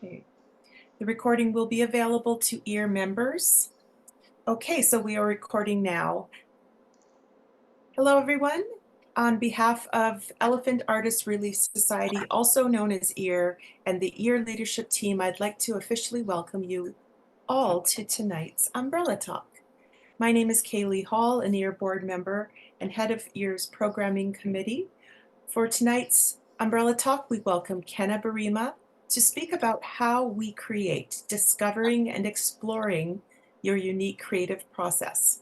Okay. The recording will be available to ear members. Okay, so we are recording now. Hello, everyone. On behalf of Elephant Artists Relief Society, also known as EAR, and the EAR leadership team, I'd like to officially welcome you all to tonight's Umbrella Talk. My name is Kaylee Hall, an EAR board member and head of EAR's programming committee. For tonight's Umbrella Talk, we welcome Kenna Burima to speak about how we create, discovering and exploring your unique creative process.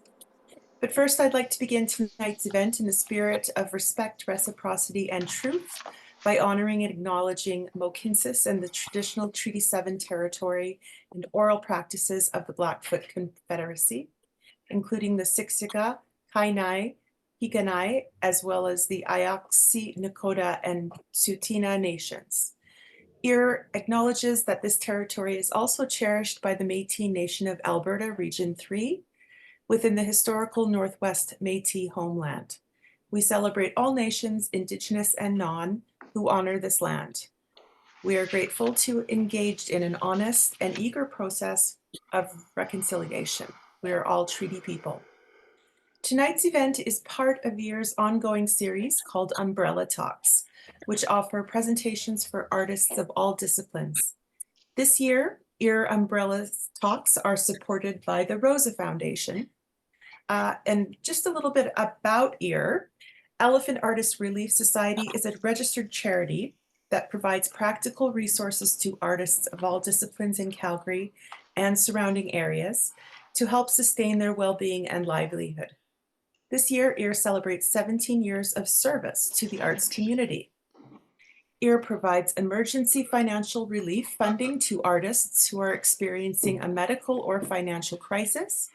But first, I'd like to begin tonight's event in the spirit of respect, reciprocity, and truth by honoring and acknowledging Mohkinstsis and the traditional Treaty 7 territory and oral practices of the Blackfoot Confederacy, including the Siksika, Kainai, Hikanai, as well as the Ayaksi, Nakota, and Tsuut'ina nations. EAR acknowledges that this territory is also cherished by the Métis Nation of Alberta, Region 3, within the historical Northwest Métis homeland. We celebrate all nations, Indigenous and non, who honor this land. We are grateful to engage in an honest and eager process of reconciliation. We are all treaty people. Tonight's event is part of EAR's ongoing series called Umbrella Talks, which offer presentations for artists of all disciplines. This year, EAR Umbrella Talks are supported by the Rosa Foundation. And just a little bit about EAR. Elephant Artists Relief Society is a registered charity that provides practical resources to artists of all disciplines in Calgary and surrounding areas to help sustain their well-being and livelihood. This year, EAR celebrates 17 years of service to the arts community. EAR provides emergency financial relief funding to artists who are experiencing a medical or financial crisis,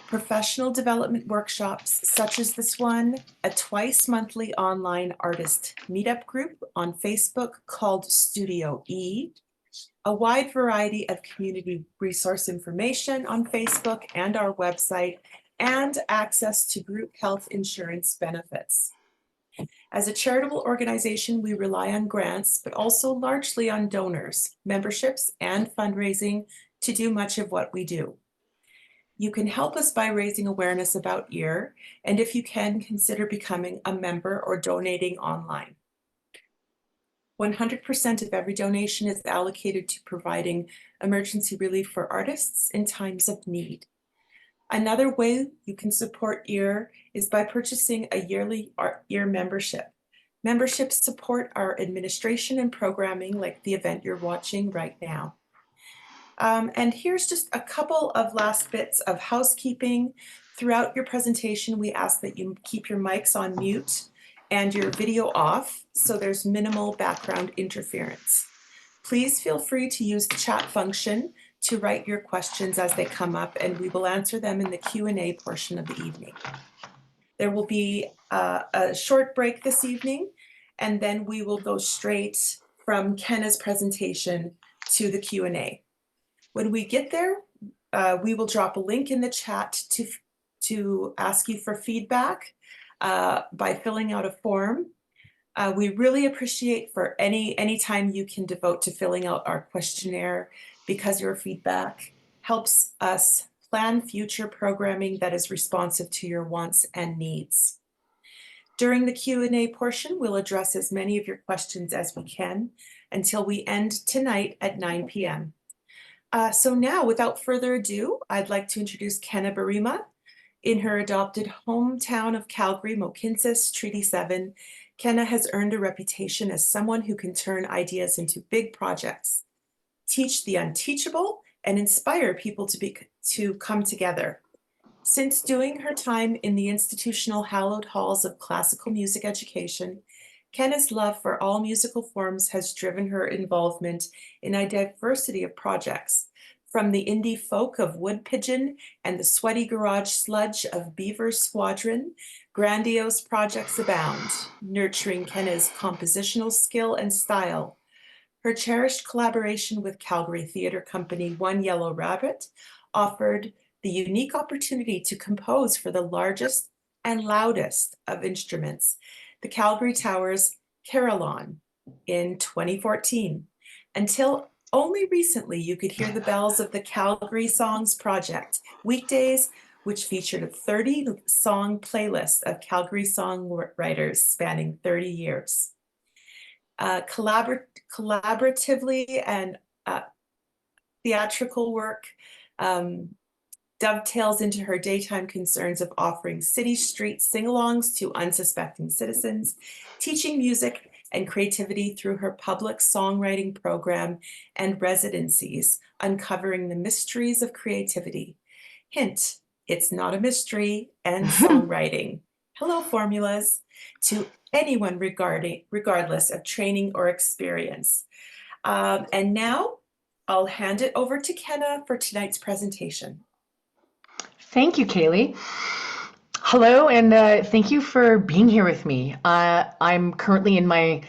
professional development workshops such as this one, a twice-monthly online artist meetup group on Facebook called Studio E, a wide variety of community resource information on Facebook and our website, and access to group health insurance benefits. As a charitable organization, we rely on grants, but also largely on donors, memberships, and fundraising to do much of what we do. You can help us by raising awareness about EAR, and if you can, consider becoming a member or donating online. 100% of every donation is allocated to providing emergency relief for artists in times of need. Another way you can support EAR is by purchasing a yearly EAR membership. Memberships support our administration and programming, like the event you're watching right now. And here's just a couple of last bits of housekeeping. Throughout your presentation, we ask that you keep your mics on mute and your video off, so there's minimal background interference. Please feel free to use the chat function to write your questions as they come up, and we will answer them in the Q&A portion of the evening. There will be a short break this evening, and then we will go straight from Kenna's presentation to the Q&A. When we get there, we will drop a link in the chat to ask you for feedback by filling out a form. We really appreciate for any time you can devote to filling out our questionnaire, because your feedback helps us plan future programming that is responsive to your wants and needs. During the Q&A portion, we'll address as many of your questions as we can until we end tonight at 9 p.m. So now, without further ado, I'd like to introduce Kenna Burima. In her adopted hometown of Calgary, Mohkinstsis, Treaty 7, Kenna has earned a reputation as someone who can turn ideas into big projects, teach the unteachable, and inspire people to come together. Since doing her time in the institutional hallowed halls of classical music education, Kenna's love for all musical forms has driven her involvement in a diversity of projects, from the indie folk of Wood Pigeon and the sweaty garage sludge of Beaver Squadron. Grandiose projects abound, nurturing Kenna's compositional skill and style. Her cherished collaboration with Calgary theater company One Yellow Rabbit offered the unique opportunity to compose for the largest and loudest of instruments, the Calgary Towers Carillon, in 2014. Until Only recently you could hear the bells of the Calgary Songs Project, weekdays, which featured a 30-song playlist of Calgary songwriters spanning 30 years. Collaboratively and theatrical work um, dovetails into her daytime concerns of offering city street sing-alongs to unsuspecting citizens, teaching music and creativity through her public songwriting program and residencies, uncovering the mysteries of creativity. Hint, it's not a mystery and songwriting. Hello, formulas, to anyone regardless of training or experience. And now I'll hand it over to Kenna for tonight's presentation. Thank you, Kaylee. Hello, and thank you for being here with me. I'm currently in my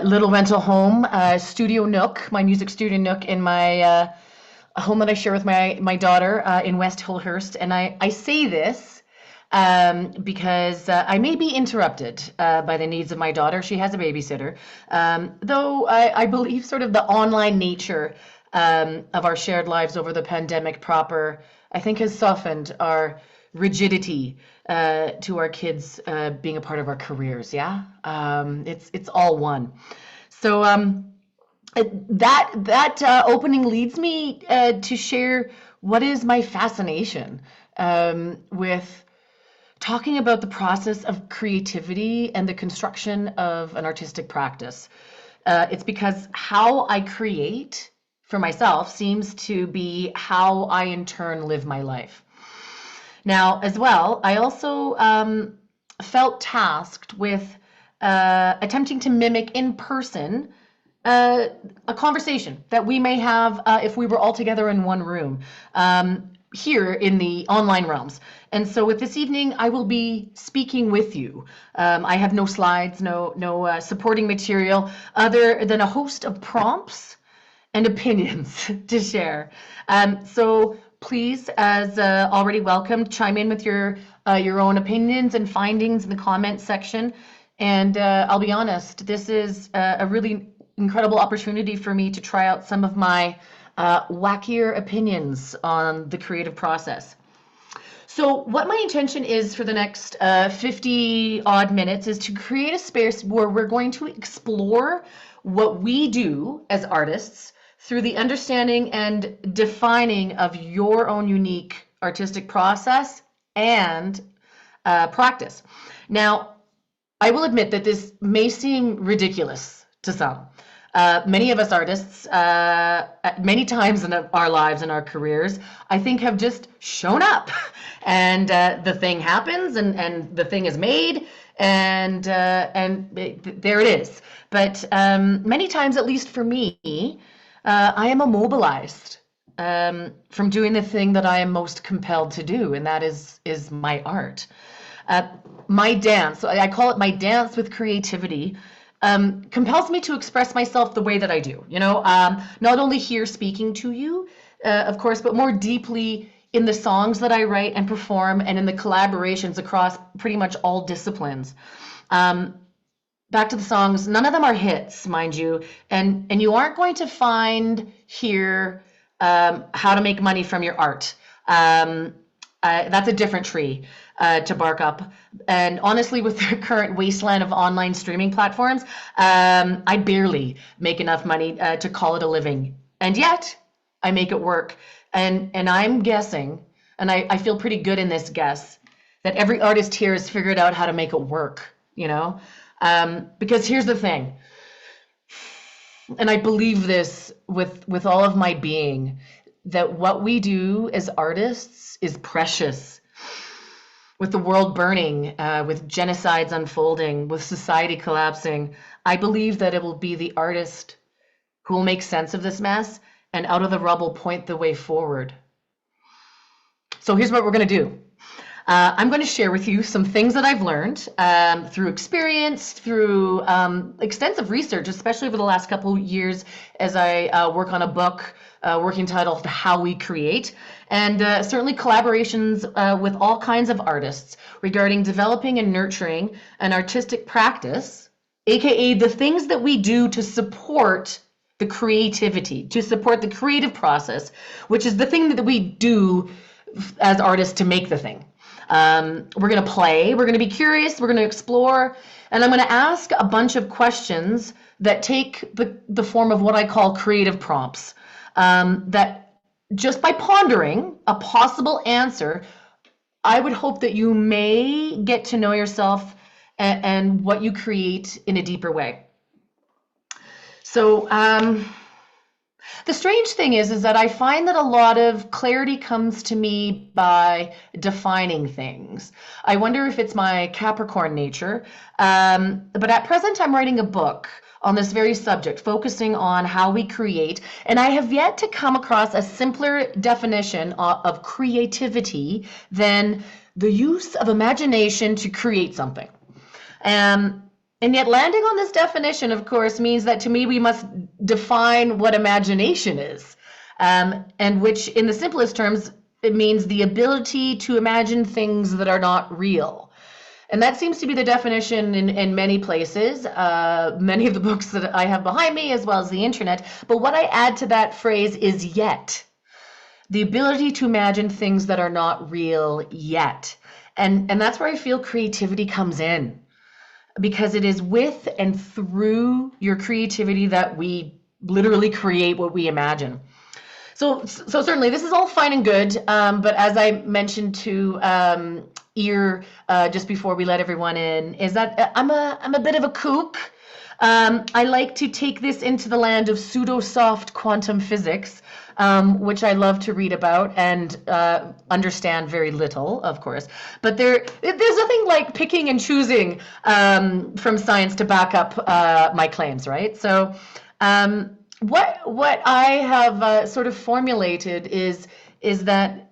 little rental home, studio nook, my music studio nook in my home that I share with my daughter in West Hillhurst. And I say this because I may be interrupted by the needs of my daughter. She has a babysitter. Though I believe sort of the online nature of our shared lives over the pandemic proper, I think has softened our rigidity to our kids being a part of our careers. Yeah, it's all one. So that opening leads me to share what is my fascination with talking about the process of creativity and the construction of an artistic practice. It's because how I create for myself seems to be how I in turn live my life. Now, as well, I also felt tasked with attempting to mimic in person a conversation that we may have if we were all together in one room here in the online realms. And so with this evening, I will be speaking with you. I have no slides, no supporting material other than a host of prompts and opinions to share. So please, as already welcomed, chime in with your own opinions and findings in the comments section. And I'll be honest, this is a really incredible opportunity for me to try out some of my wackier opinions on the creative process. So what my intention is for the next 50 odd minutes is to create a space where we're going to explore what we do as artists through the understanding and defining of your own unique artistic process and practice. Now, I will admit that this may seem ridiculous to some. Many of us artists, at many times in our lives and our careers, I think have just shown up and the thing happens and the thing is made and there it is. But many times, at least for me, I am immobilized from doing the thing that I am most compelled to do, and that is my art. My dance, I call it my dance with creativity, compels me to express myself the way that I do. You know, not only here speaking to you, of course, but more deeply in the songs that I write and perform and in the collaborations across pretty much all disciplines. Back to the songs, none of them are hits, mind you, and you aren't going to find here how to make money from your art. That's a different tree to bark up. And honestly, with the current wasteland of online streaming platforms, I barely make enough money to call it a living. And yet, I make it work. And I'm guessing, and I feel pretty good in this guess, that every artist here has figured out how to make it work, you know? Because here's the thing, and I believe this with all of my being, that what we do as artists is precious. With the world burning, with genocides unfolding, with society collapsing, I believe that it will be the artist who will make sense of this mess and out of the rubble point the way forward. So here's what we're going to do. I'm going to share with you some things that I've learned through experience, through extensive research, especially over the last couple of years as I work on a book working titled How We Create, and certainly collaborations with all kinds of artists regarding developing and nurturing an artistic practice, aka the things that we do to support the creativity, to support the creative process, which is the thing that we do as artists to make the thing. We're going to play, we're going to be curious, we're going to explore, and I'm going to ask a bunch of questions that take the form of what I call creative prompts, that just by pondering a possible answer, I would hope that you may get to know yourself and what you create in a deeper way. So the strange thing is that I find that a lot of clarity comes to me by defining things. I wonder if it's my Capricorn nature, but at present I'm writing a book on this very subject, focusing on how we create, and I have yet to come across a simpler definition of creativity than the use of imagination to create something. And yet landing on this definition, of course, means that to me we must define what imagination is, and which in the simplest terms, it means the ability to imagine things that are not real. And that seems to be the definition in many places, many of the books that I have behind me, as well as the internet. But what I add to that phrase is yet. The ability to imagine things that are not real yet. And that's where I feel creativity comes in, because it is with and through your creativity that we literally create what we imagine. So certainly this is all fine and good, but as I mentioned to Ear just before we let everyone in, is that I'm a bit of a kook. I like to take this into the land of pseudo-soft quantum physics, which I love to read about and understand very little, of course. But there's nothing like picking and choosing from science to back up my claims, right? So what I have sort of formulated is that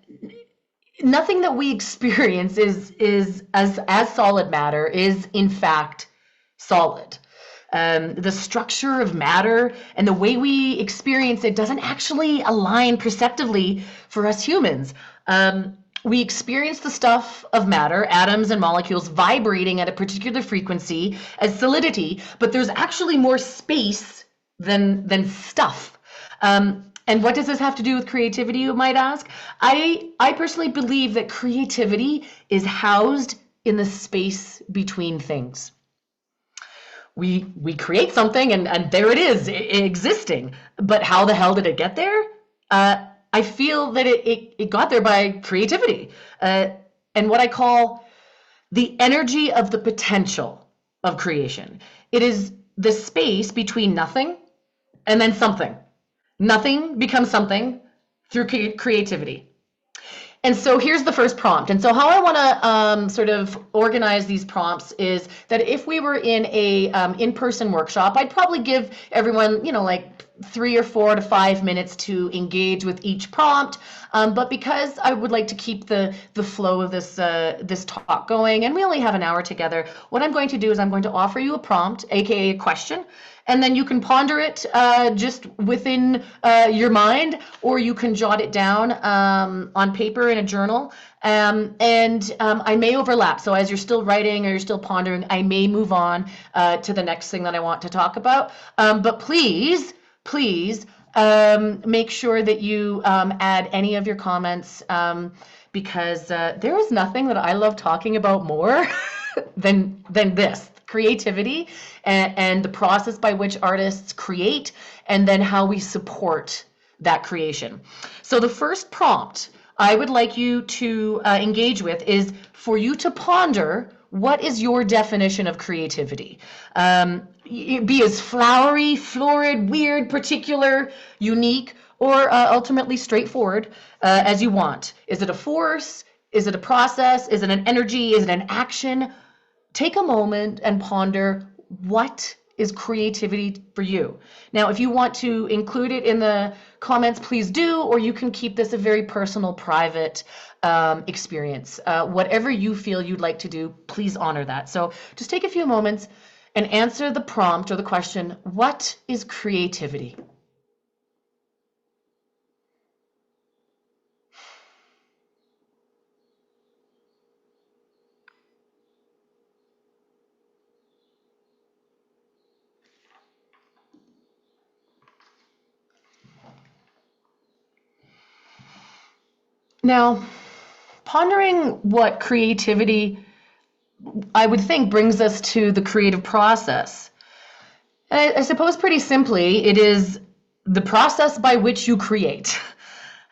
nothing that we experience is as solid matter is in fact solid. The structure of matter and the way we experience it doesn't actually align perceptively for us humans. We experience the stuff of matter, atoms and molecules, vibrating at a particular frequency as solidity, but there's actually more space than stuff. And what does this have to do with creativity, you might ask? I personally believe that creativity is housed in the space between things. We create something and there it is, existing. But how the hell did it get there? I feel that it got there by creativity, and what I call the energy of the potential of creation. It is the space between nothing and then something. Nothing becomes something through creativity. And so here's the first prompt. And so how I want to sort of organize these prompts is that if we were in a in-person workshop, I'd probably give everyone, like 3 or 4 to 5 minutes to engage with each prompt. But because I would like to keep the flow of this talk going, and we only have an hour together, what I'm going to do is I'm going to offer you a prompt, aka a question, and then you can ponder it just within your mind, or you can jot it down on paper in a journal. And I may overlap. So as you're still writing or you're still pondering, I may move on to the next thing that I want to talk about. But please make sure that you add any of your comments, because there is nothing that I love talking about more than this. Creativity and the process by which artists create, and then how we support that creation. So the first prompt I would like you to engage with is for you to ponder, what is your definition of creativity? Be as flowery, florid, weird, particular, unique, or ultimately straightforward as you want. Is it a force? Is it a process? Is it an energy? Is it an action? Take a moment and ponder, what is creativity for you? Now, if you want to include it in the comments, please do, or you can keep this a very personal, private experience. Whatever you feel you'd like to do, please honor that. So just take a few moments and answer the prompt or the question, what is creativity? Now, pondering what creativity, I would think, brings us to the creative process. I suppose pretty simply, it is the process by which you create.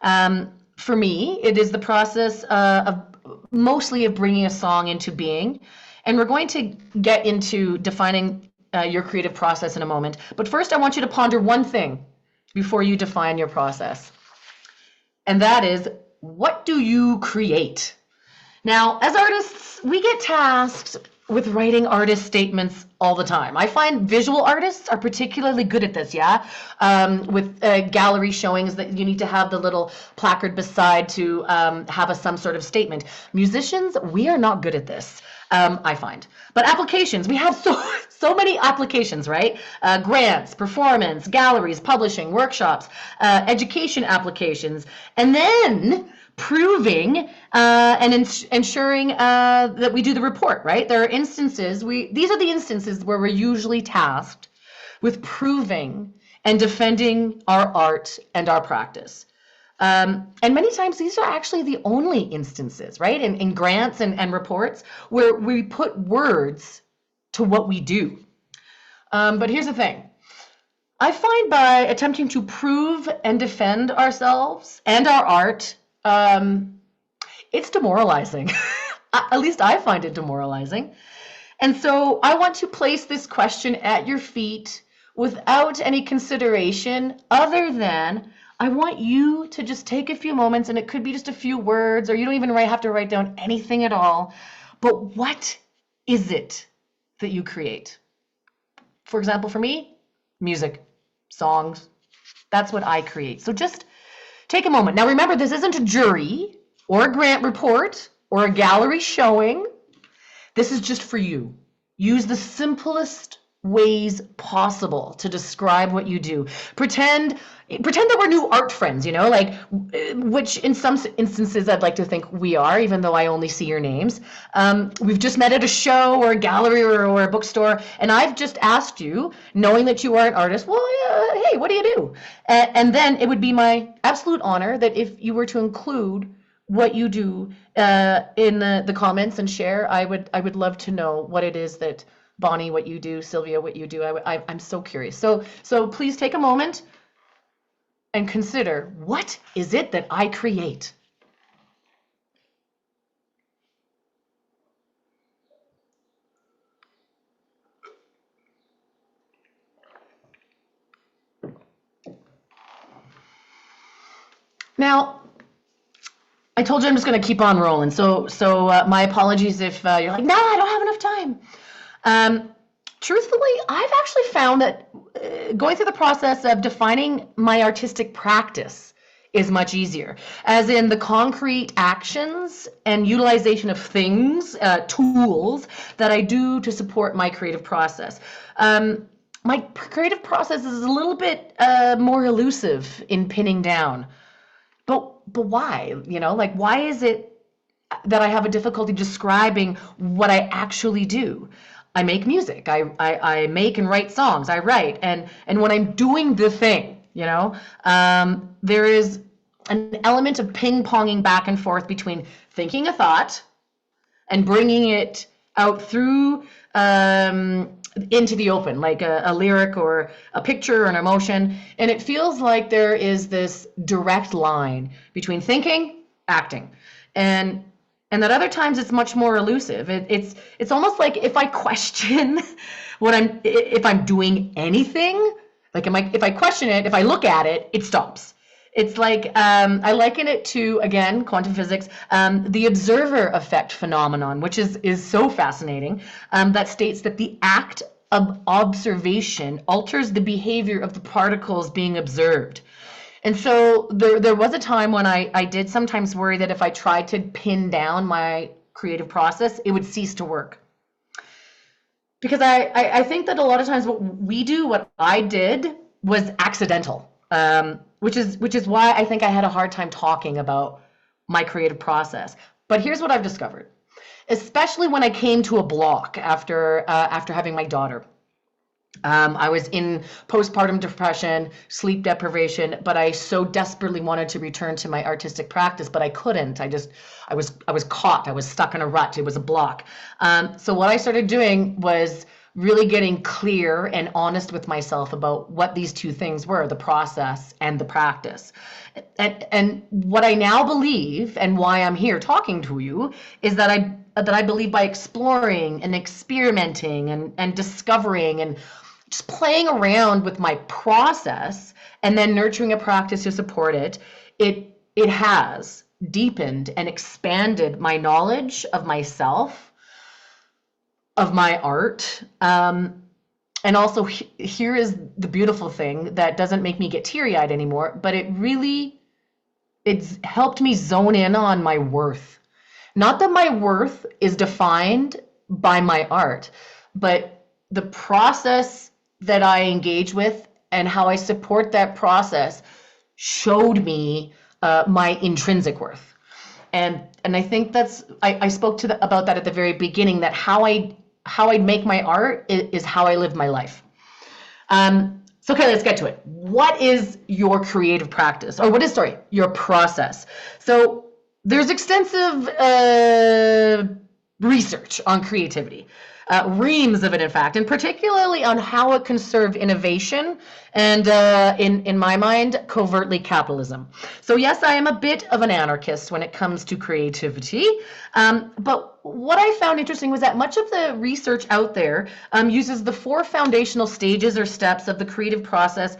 For me, it is the process of mostly of bringing a song into being. And we're going to get into defining your creative process in a moment. But first, I want you to ponder one thing before you define your process. And that is, what do you create? Now, as artists, we get tasked with writing artist statements all the time. I find visual artists are particularly good at this, yeah? With gallery showings that you need to have the little placard beside to have some sort of statement. Musicians, we are not good at this, I find. But applications, we have so many applications, right? Grants, performance, galleries, publishing, workshops, education applications, and then proving and ensuring that we do the report, right? There are instances, these are the instances where we're usually tasked with proving and defending our art and our practice. And many times these are actually the only instances, right? In grants and reports where we put words to what we do. But here's the thing. I find by attempting to prove and defend ourselves and our art, it's demoralizing. At least I find it demoralizing. And so I want to place this question at your feet without any consideration other than I want you to just take a few moments, and it could be just a few words, or you don't even have to write down anything at all. But what is it that you create? For example, for me, music, songs, that's what I create. So just take a moment. Now remember, this isn't a jury or a grant report or a gallery showing. This is just for you. Use the simplest ways possible to describe what you do. Pretend that we're new art friends, like, which in some instances I'd like to think we are, even though I only see your names. We've just met at a show or a gallery or a bookstore, and I've just asked you, knowing that you are an artist, well, hey, what do you do? And then it would be my absolute honor that if you were to include what you do in the comments and share, I would love to know what it is that Bonnie, what you do, Sylvia, what you do. I'm so curious. So please take a moment and consider, what is it that I create? Now, I told you I'm just going to keep on rolling. So my apologies if you're like, no, I don't have enough time. Truthfully, I've actually found that going through the process of defining my artistic practice is much easier, as in the concrete actions and utilization of things, tools that I do to support my creative process. My creative process is a little bit more elusive in pinning down. But why? Why is it that I have a difficulty describing what I actually do? I make music. I make and write songs. I write, and when I'm doing the thing, there is an element of ping-ponging back and forth between thinking a thought and bringing it out through into the open, like a lyric or a picture or an emotion. And it feels like there is this direct line between thinking, acting, and that other times it's much more elusive. It's almost like if I question if I'm doing anything, like if I question it, if I look at it, it stops. It's like, I liken it to, again, quantum physics, the observer effect phenomenon, which is so fascinating, that states that the act of observation alters the behavior of the particles being observed. And so there was a time when I did sometimes worry that if I tried to pin down my creative process, it would cease to work. Because I think that a lot of times what I did was accidental. Which is why I think I had a hard time talking about my creative process. But here's what I've discovered, especially when I came to a block after having my daughter. I was in postpartum depression, sleep deprivation, but I so desperately wanted to return to my artistic practice, but I couldn't. I was caught. I was stuck in a rut. It was a block. So what I started doing was really getting clear and honest with myself about what these two things were, the process and the practice. And what I now believe, and why I'm here talking to you, is that I believe by exploring and experimenting and discovering and just playing around with my process and then nurturing a practice to support it, it has deepened and expanded my knowledge of myself, of my art. And also, here is the beautiful thing that doesn't make me get teary-eyed anymore, but it's helped me zone in on my worth. Not that my worth is defined by my art, but the process that I engage with and how I support that process showed me my intrinsic worth. And I think I spoke about that at the very beginning, that how I make my art is how I live my life. So okay, let's get to it. What is your creative practice, or what is, your process? So there's extensive research on creativity, reams of it, in fact, and particularly on how it can serve innovation and, in my mind, covertly capitalism. So yes, I am a bit of an anarchist when it comes to creativity, but what I found interesting was that much of the research out there uses the 4 foundational stages or steps of the creative process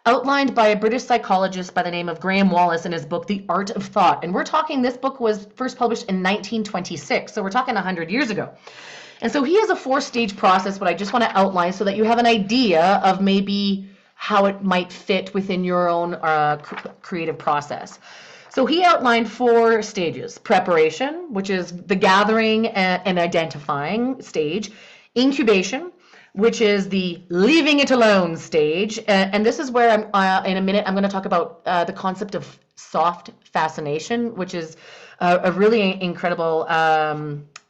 outlined by a British psychologist by the name of Graham Wallas in his book, The Art of Thought. And we're talking, this book was first published in 1926, so we're talking 100 years ago. And so he has a 4-stage process, what I just want to outline so that you have an idea of maybe how it might fit within your own creative process. So he outlined 4 stages: preparation, which is the gathering and identifying stage; incubation, which is the leaving it alone stage. And this is where in a minute, I'm going to talk about the concept of soft fascination, which is a really incredible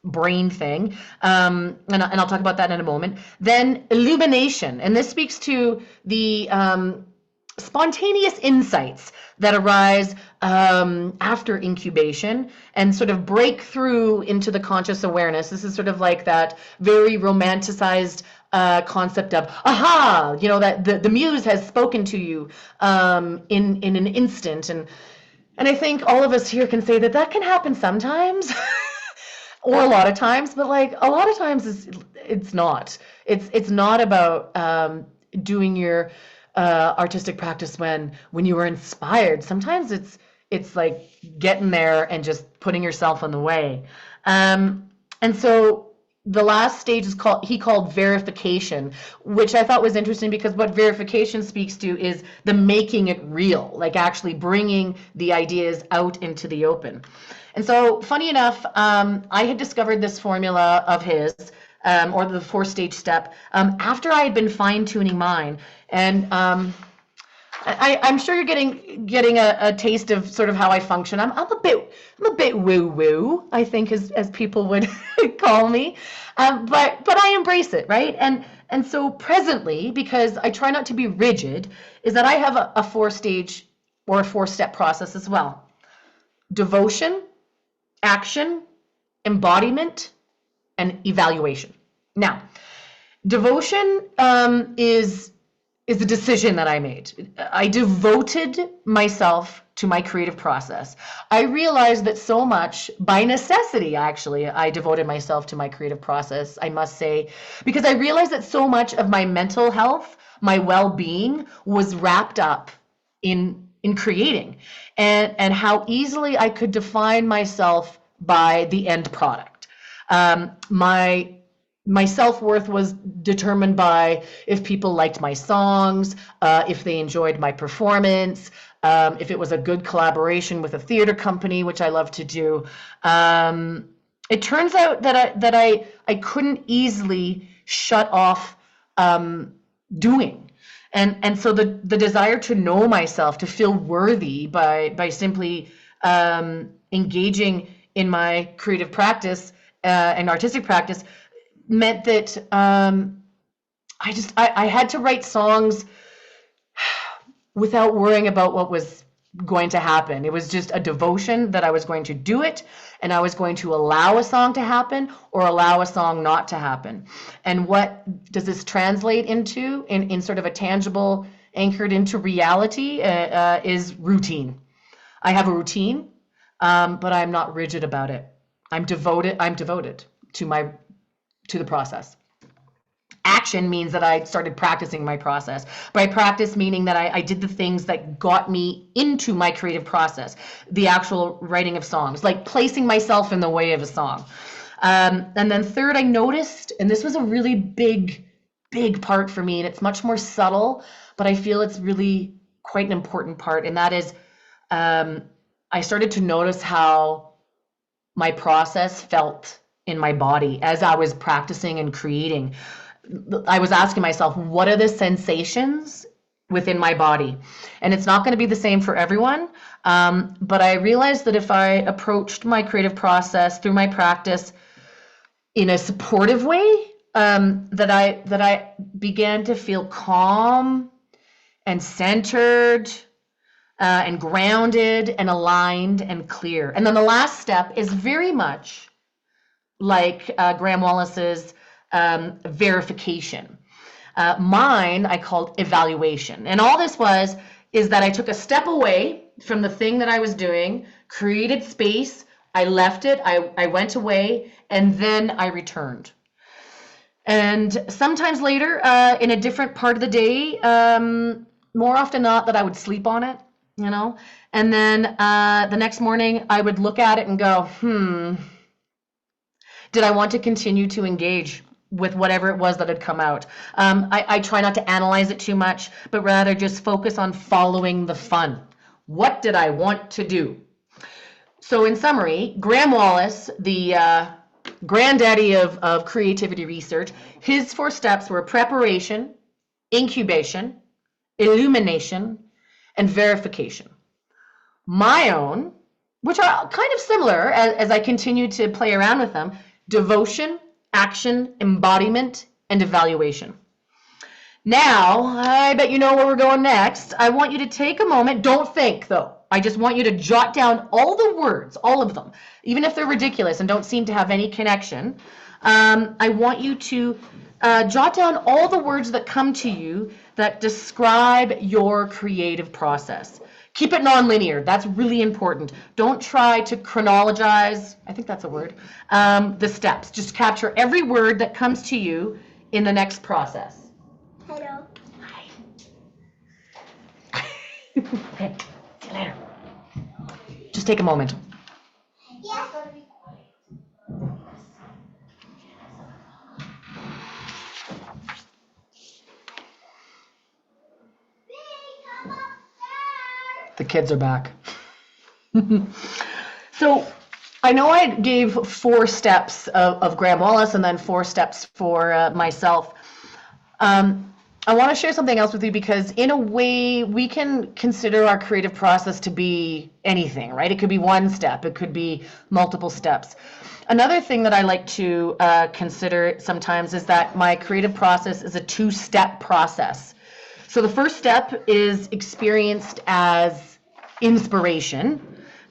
brain thing. And I'll talk about that in a moment. Then illumination, and this speaks to the spontaneous insights that arise after incubation and sort of break through into the conscious awareness. This is sort of like that very romanticized concept of aha, that the muse has spoken to you in an instant. And I think all of us here can say that can happen sometimes. Or a lot of times, but like a lot of times it's not. It's not about doing your artistic practice when you were inspired. Sometimes it's like getting there and just putting yourself in the way. And so the last stage is he called verification, which I thought was interesting because what verification speaks to is the making it real, like actually bringing the ideas out into the open. And so, funny enough, I had discovered this formula of his, or the 4-stage step, after I had been fine-tuning mine. And I'm sure you're getting a taste of sort of how I function. I'm a bit woo-woo, I think, as people would call me, but I embrace it, right? And so presently, because I try not to be rigid, is that I have a 4-stage or a 4-step process as well: devotion, action, embodiment, and evaluation. Now, devotion is a decision that I made. I devoted myself to my creative process. I realized that so much, by necessity, actually, I devoted myself to my creative process, I must say, because I realized that so much of my mental health, my well-being, was wrapped up in creating, and how easily I could define myself by the end product. My self-worth was determined by if people liked my songs, if they enjoyed my performance, if it was a good collaboration with a theater company, which I love to do. It turns out that I couldn't easily shut off doing. And so the desire to know myself, to feel worthy by simply engaging in my creative practice and artistic practice, meant that I had to write songs without worrying about what was going to happen. It was just a devotion that I was going to do it, and I was going to allow a song to happen or allow a song not to happen. And what does this translate into in sort of a tangible, anchored into reality is routine. I have a routine, but I'm not rigid about it. I'm devoted to the process. Action means that I started practicing my process. By practice, meaning that I did the things that got me into my creative process, the actual writing of songs, like placing myself in the way of a song. And then third, I noticed, and this was a really big part for me, and it's much more subtle, but I feel it's really quite an important part, and that is I started to notice how my process felt in my body as I was practicing and creating. I was asking myself, what are the sensations within my body? And it's not going to be the same for everyone. But I realized that if I approached my creative process through my practice in a supportive way, that I began to feel calm and centered and grounded and aligned and clear. And then the last step is very much like Graham Wallace's verification. Mine, I called evaluation. And all this is that I took a step away from the thing that I was doing, created space, I left it, I went away, and then I returned. And sometimes later, in a different part of the day, more often not that I would sleep on it, you know, and then the next morning I would look at it and go, did I want to continue to engage with whatever it was that had come out? I try not to analyze it too much, but rather just focus on following the fun. What did I want to do? So in summary, Graham Wallace, the granddaddy of creativity research, his 4 steps were preparation, incubation, illumination, and verification. My own, which are kind of similar as I continue to play around with them, devotion, action, embodiment, and evaluation. Now, I bet you know where we're going next. I want you to take a moment. Don't think, though. I just want you to jot down all the words, all of them, even if they're ridiculous and don't seem to have any connection. I want you to jot down all the words that come to you that describe your creative process. Keep it nonlinear. That's really important. Don't try to chronologize, I think that's a word, the steps. Just capture every word that comes to you in the next process. Hello. Hi. Okay, see you later. Just take a moment. Yes. The kids are back. So I know I gave 4 steps of Graham Wallace and then 4 steps for myself. I want to share something else with you because in a way we can consider our creative process to be anything, right? It could be 1 step, it could be multiple steps. Another thing that I like to consider sometimes is that my creative process is a 2-step process. So the first step is experienced as inspiration,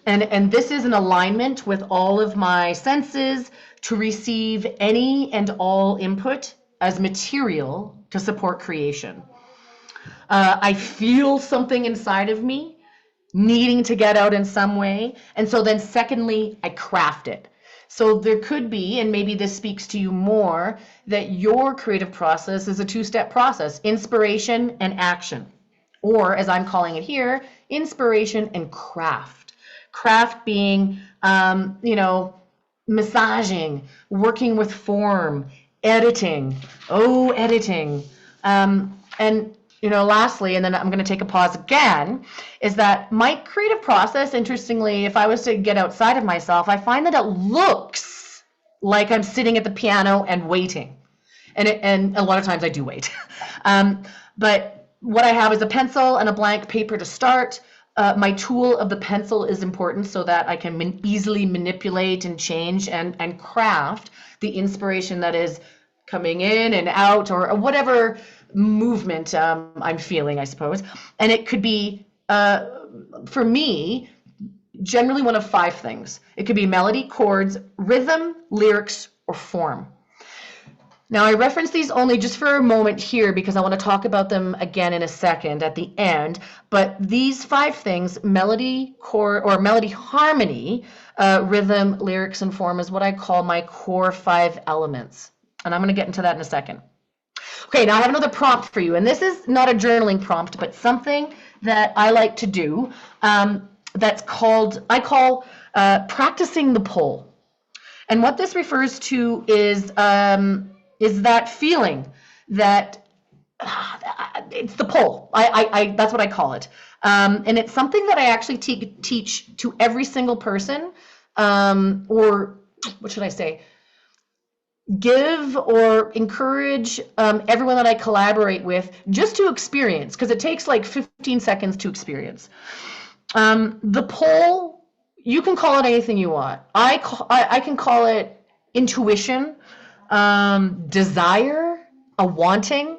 and this is an alignment with all of my senses to receive any and all input as material to support creation. I feel something inside of me needing to get out in some way, and so then secondly, I craft it. So there could be, and maybe this speaks to you more, that your creative process is a 2-step process, inspiration and action. Or, as I'm calling it here, inspiration and craft. Craft being, massaging, working with form, editing. And lastly, and then I'm going to take a pause again, is that my creative process, interestingly, if I was to get outside of myself, I find that it looks like I'm sitting at the piano and waiting. And a lot of times I do wait. But what I have is a pencil and a blank paper to start. My tool of the pencil is important so that I can easily manipulate and change and craft the inspiration that is coming in and out, or whatever movement I'm feeling, I suppose. And it could be, for me, generally one of 5 things. It could be melody, chords, rhythm, lyrics, or form. Now, I reference these only just for a moment here because I want to talk about them again in a second at the end. But these 5 things, melody, chord, or melody, harmony, rhythm, lyrics, and form, is what I call my core 5 elements. And I'm going to get into that in a second. Okay, now I have another prompt for you. And this is not a journaling prompt, but something that I like to do that's called, I call practicing the pull. And what this refers to is that feeling that it's the pull. That's what I call it. And it's something that I actually teach to every single person, or what should I say? Give or encourage everyone that I collaborate with just to experience, because it takes like 15 seconds to experience. The pull, you can call it anything you want. I can call it intuition, desire, a wanting.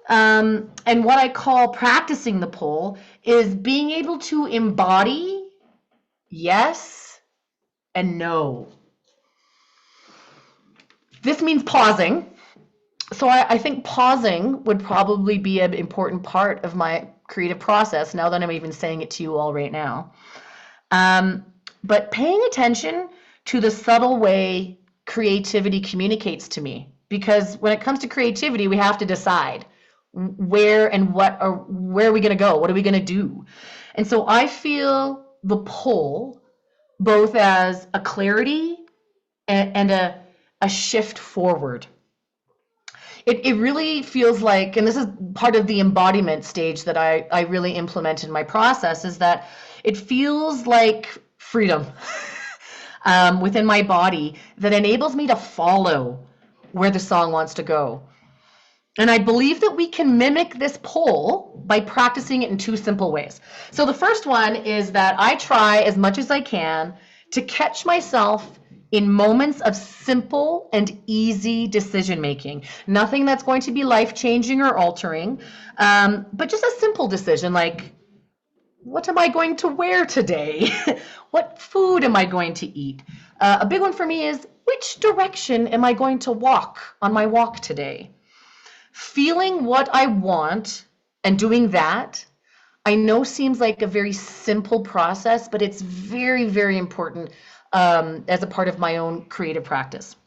And what I call practicing the pull is being able to embody yes and no. This means pausing. So I think pausing would probably be an important part of my creative process now that I'm even saying it to you all right now. But paying attention to the subtle way creativity communicates to me, because when it comes to creativity, we have to decide where and what, or where are we going to go? What are we going to do? And so I feel the pull both as a clarity and a shift forward. It really feels like, and this is part of the embodiment stage that I really implement in my process, is that it feels like freedom within my body that enables me to follow where the song wants to go. And I believe that we can mimic this pull by practicing it in 2 simple ways. So the first one is that I try as much as I can to catch myself in moments of simple and easy decision making. Nothing that's going to be life-changing or altering, but just a simple decision like, what am I going to wear today? What food am I going to eat? A big one for me is, which direction am I going to walk on my walk today? Feeling what I want and doing that, I know seems like a very simple process, but it's very, very important as a part of my own creative practice.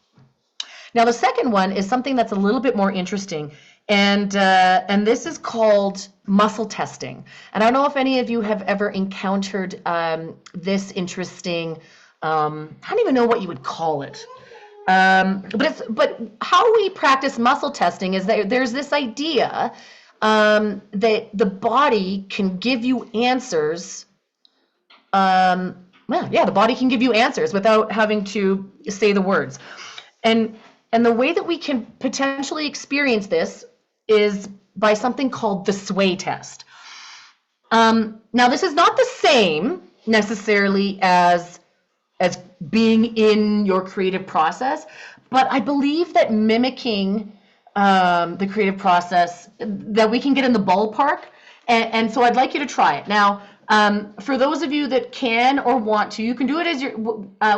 Now, the second one is something that's a little bit more interesting, and this is called muscle testing. And I don't know if any of you have ever encountered this interesting, I don't even know what you would call it. But how we practice muscle testing is that there's this idea that the body can give you answers. The body can give you answers without having to say the words. And the way that we can potentially experience this is by something called the sway test. Now, this is not the same necessarily as being in your creative process, but I believe that mimicking the creative process, that we can get in the ballpark, and so I'd like you to try it. Now, for those of you that can or want to, you can do it as you're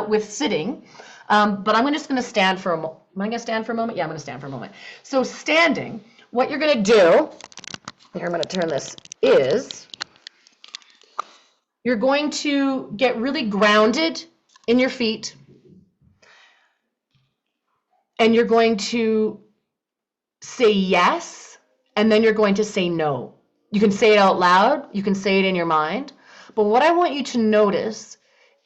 with sitting, but I'm just going to stand for a moment. Am I going to stand for a moment? Yeah, I'm going to stand for a moment. So standing, what you're going to do, here I'm going to turn this, is you're going to get really grounded in your feet, and you're going to say yes, and then you're going to say no. You can say it out loud, you can say it in your mind, but what I want you to notice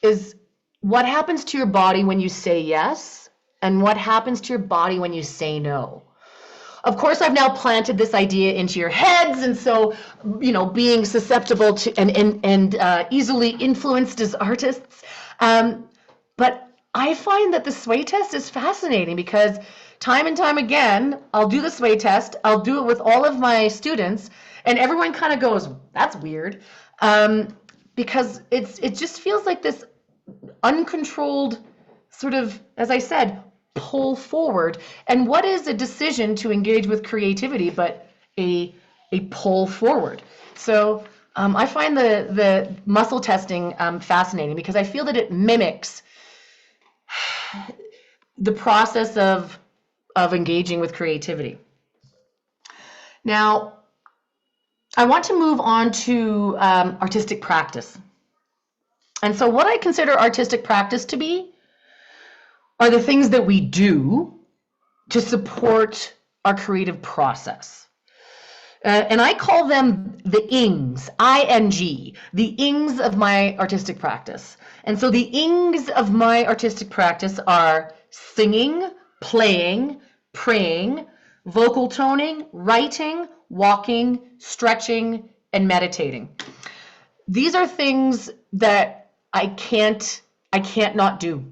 is what happens to your body when you say yes, and what happens to your body when you say no. Of course, I've now planted this idea into your heads, and so, being susceptible to and easily influenced as artists, but I find that the sway test is fascinating because time and time again, I'll do the sway test, I'll do it with all of my students, and everyone kind of goes, that's weird, because it just feels like this uncontrolled sort of, as I said, pull forward? And what is a decision to engage with creativity but a pull forward? So I find the muscle testing fascinating because I feel that it mimics the process of engaging with creativity. Now, I want to move on to artistic practice. And so what I consider artistic practice to be are the things that we do to support our creative process. And I call them the ings, I-N-G, the ings of my artistic practice. And so the ings of my artistic practice are singing, playing, praying, vocal toning, writing, walking, stretching, and meditating. These are things that I can't not do.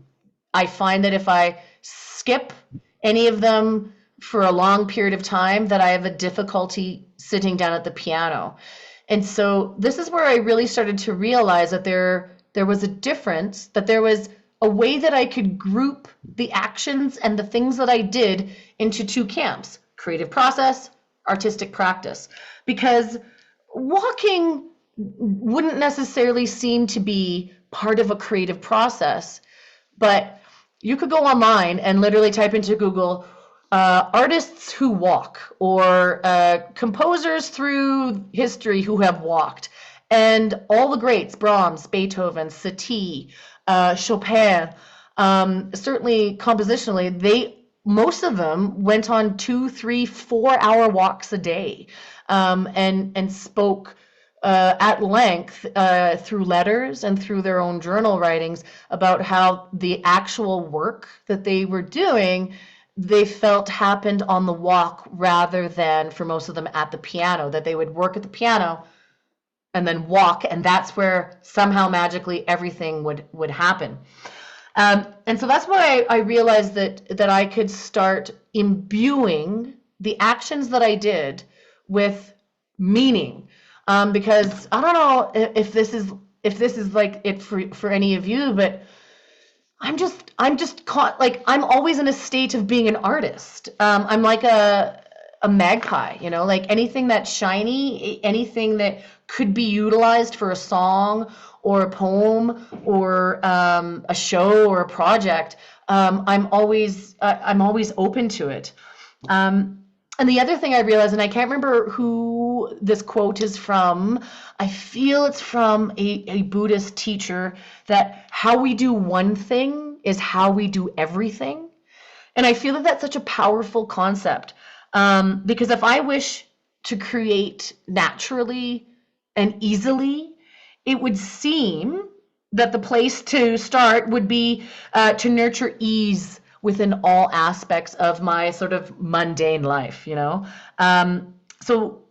I find that if I skip any of them for a long period of time, that I have a difficulty sitting down at the piano. And so this is where I really started to realize that there was a difference, that there was a way that I could group the actions and the things that I did into two camps: creative process, artistic practice. Because walking wouldn't necessarily seem to be part of a creative process, but you could go online and literally type into Google artists who walk, or composers through history who have walked, and all the greats: Brahms, Beethoven, Satie, Chopin. Certainly compositionally, most of them went on 2, 3, 4-hour walks a day, and spoke at length through letters and through their own journal writings about how the actual work that they were doing, they felt happened on the walk rather than, for most of them, at the piano, that they would work at the piano and then walk, and that's where somehow magically everything would happen. And so that's why I realized that I could start imbuing the actions that I did with meaning. Because I don't know if this is like it for any of you, but I'm just caught, like, I'm always in a state of being an artist. I'm like a magpie, like anything that's shiny, anything that could be utilized for a song or a poem or a show or a project. I'm always open to it. And the other thing I realized, and I can't remember who this quote is from, I feel it's from a Buddhist teacher, that how we do one thing is how we do everything. And I feel that that's such a powerful concept, because if I wish to create naturally and easily, it would seem that the place to start would be to nurture ease within all aspects of my sort of mundane life, So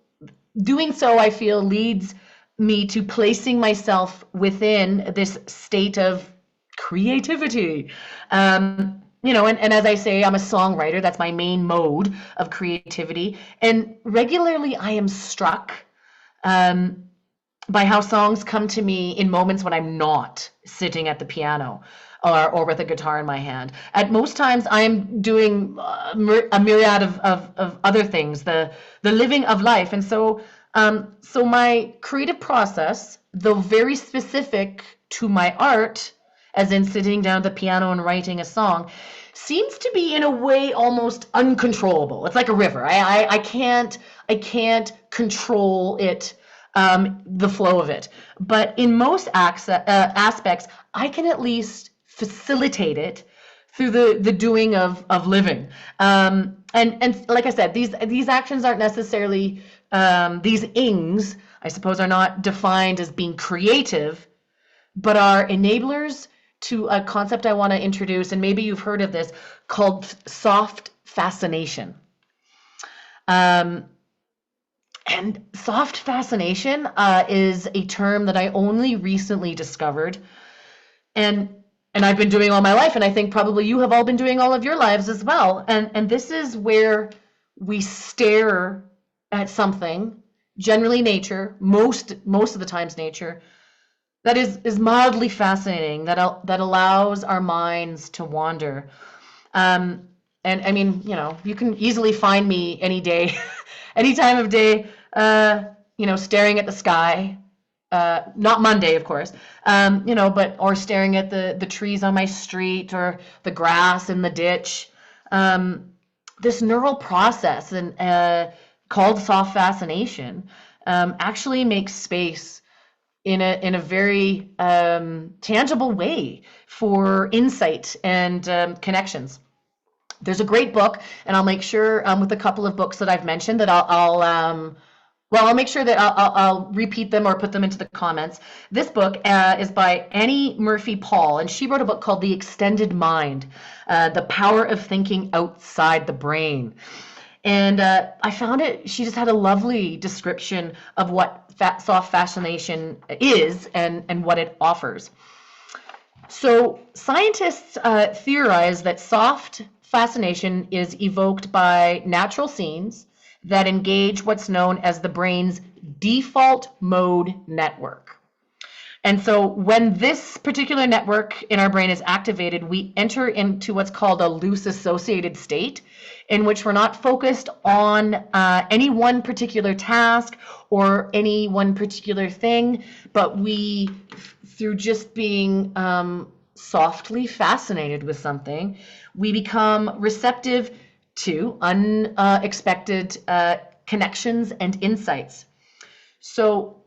doing so, I feel, leads me to placing myself within this state of creativity. And as I say, I'm a songwriter. That's my main mode of creativity. And regularly I am struck by how songs come to me in moments when I'm not sitting at the piano or with a guitar in my hand. At most times, I am doing a myriad of other things, the living of life. And so my creative process, though very specific to my art, as in sitting down at the piano and writing a song, seems to be in a way almost uncontrollable. It's like a river. I can't control it, the flow of it. But in most aspects, I can at least facilitate it through the doing of living. And like I said, these actions aren't necessarily, these ings, I suppose, are not defined as being creative, but are enablers to a concept I want to introduce, and maybe you've heard of this, called soft fascination. And soft fascination is a term that I only recently discovered, and I've been doing all my life, and I think probably you have all been doing all of your lives as well. And this is where we stare at something, generally nature, most of the times nature, that is mildly fascinating, that allows our minds to wander. And I mean, you can easily find me any day, any time of day, staring at the sky. Not Monday, of course, or staring at the trees on my street or the grass in the ditch. This neural process called soft fascination actually makes space in a very tangible way for insight and connections. There's a great book, and I'll make sure with a couple of books that I've mentioned that I'll make sure that I'll repeat them or put them into the comments. This book is by Annie Murphy Paul, and she wrote a book called The Extended Mind, The Power of Thinking Outside the Brain. And I found she just had a lovely description of what soft fascination is and what it offers. So scientists theorize that soft fascination is evoked by natural scenes that engage what's known as the brain's default mode network. And so when this particular network in our brain is activated, we enter into what's called a loose associated state, in which we're not focused on any one particular task or any one particular thing, but we, through just being softly fascinated with something, we become receptive to unexpected connections and insights. So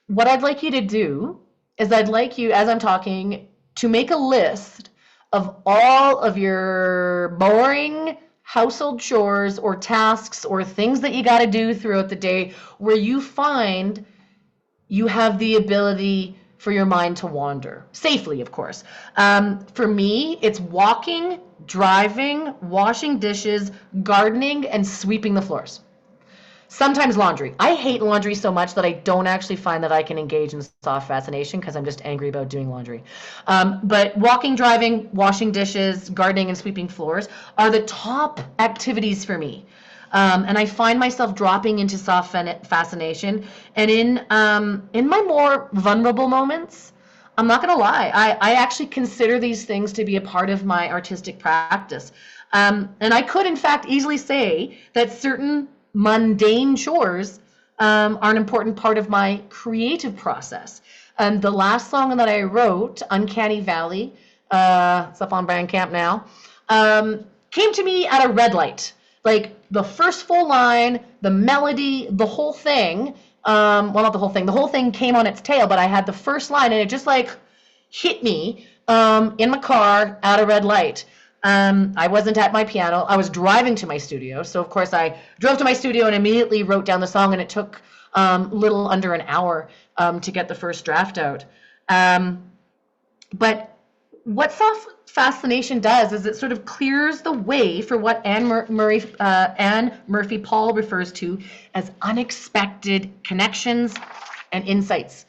what I'd like you to do is I'd like you, as I'm talking, to make a list of all of your boring household chores or tasks or things that you got to do throughout the day where you find you have the ability for your mind to wander safely, of course. For me, it's walking, driving, washing dishes, gardening, and sweeping the floors. Sometimes laundry. I hate laundry so much that I don't actually find that I can engage in soft fascination because I'm just angry about doing laundry. But walking, driving, washing dishes, gardening, and sweeping floors are the top activities for me. And I find myself dropping into soft fascination. And in my more vulnerable moments, I'm not going to lie, I actually consider these things to be a part of my artistic practice. And I could, in fact, easily say that certain mundane chores are an important part of my creative process. And the last song that I wrote, Uncanny Valley, it's up on Bandcamp now, came to me at a red light. Like the first full line, the melody, the whole thing, well, not the whole thing came on its tail, but I had the first line and it just like hit me in the car at a red light. I wasn't at my piano. I was driving to my studio. So, of course, I drove to my studio and immediately wrote down the song, and it took little under an hour to get the first draft out. But what soft fascination does is it sort of clears the way for what Anne Murphy Paul refers to as unexpected connections and insights.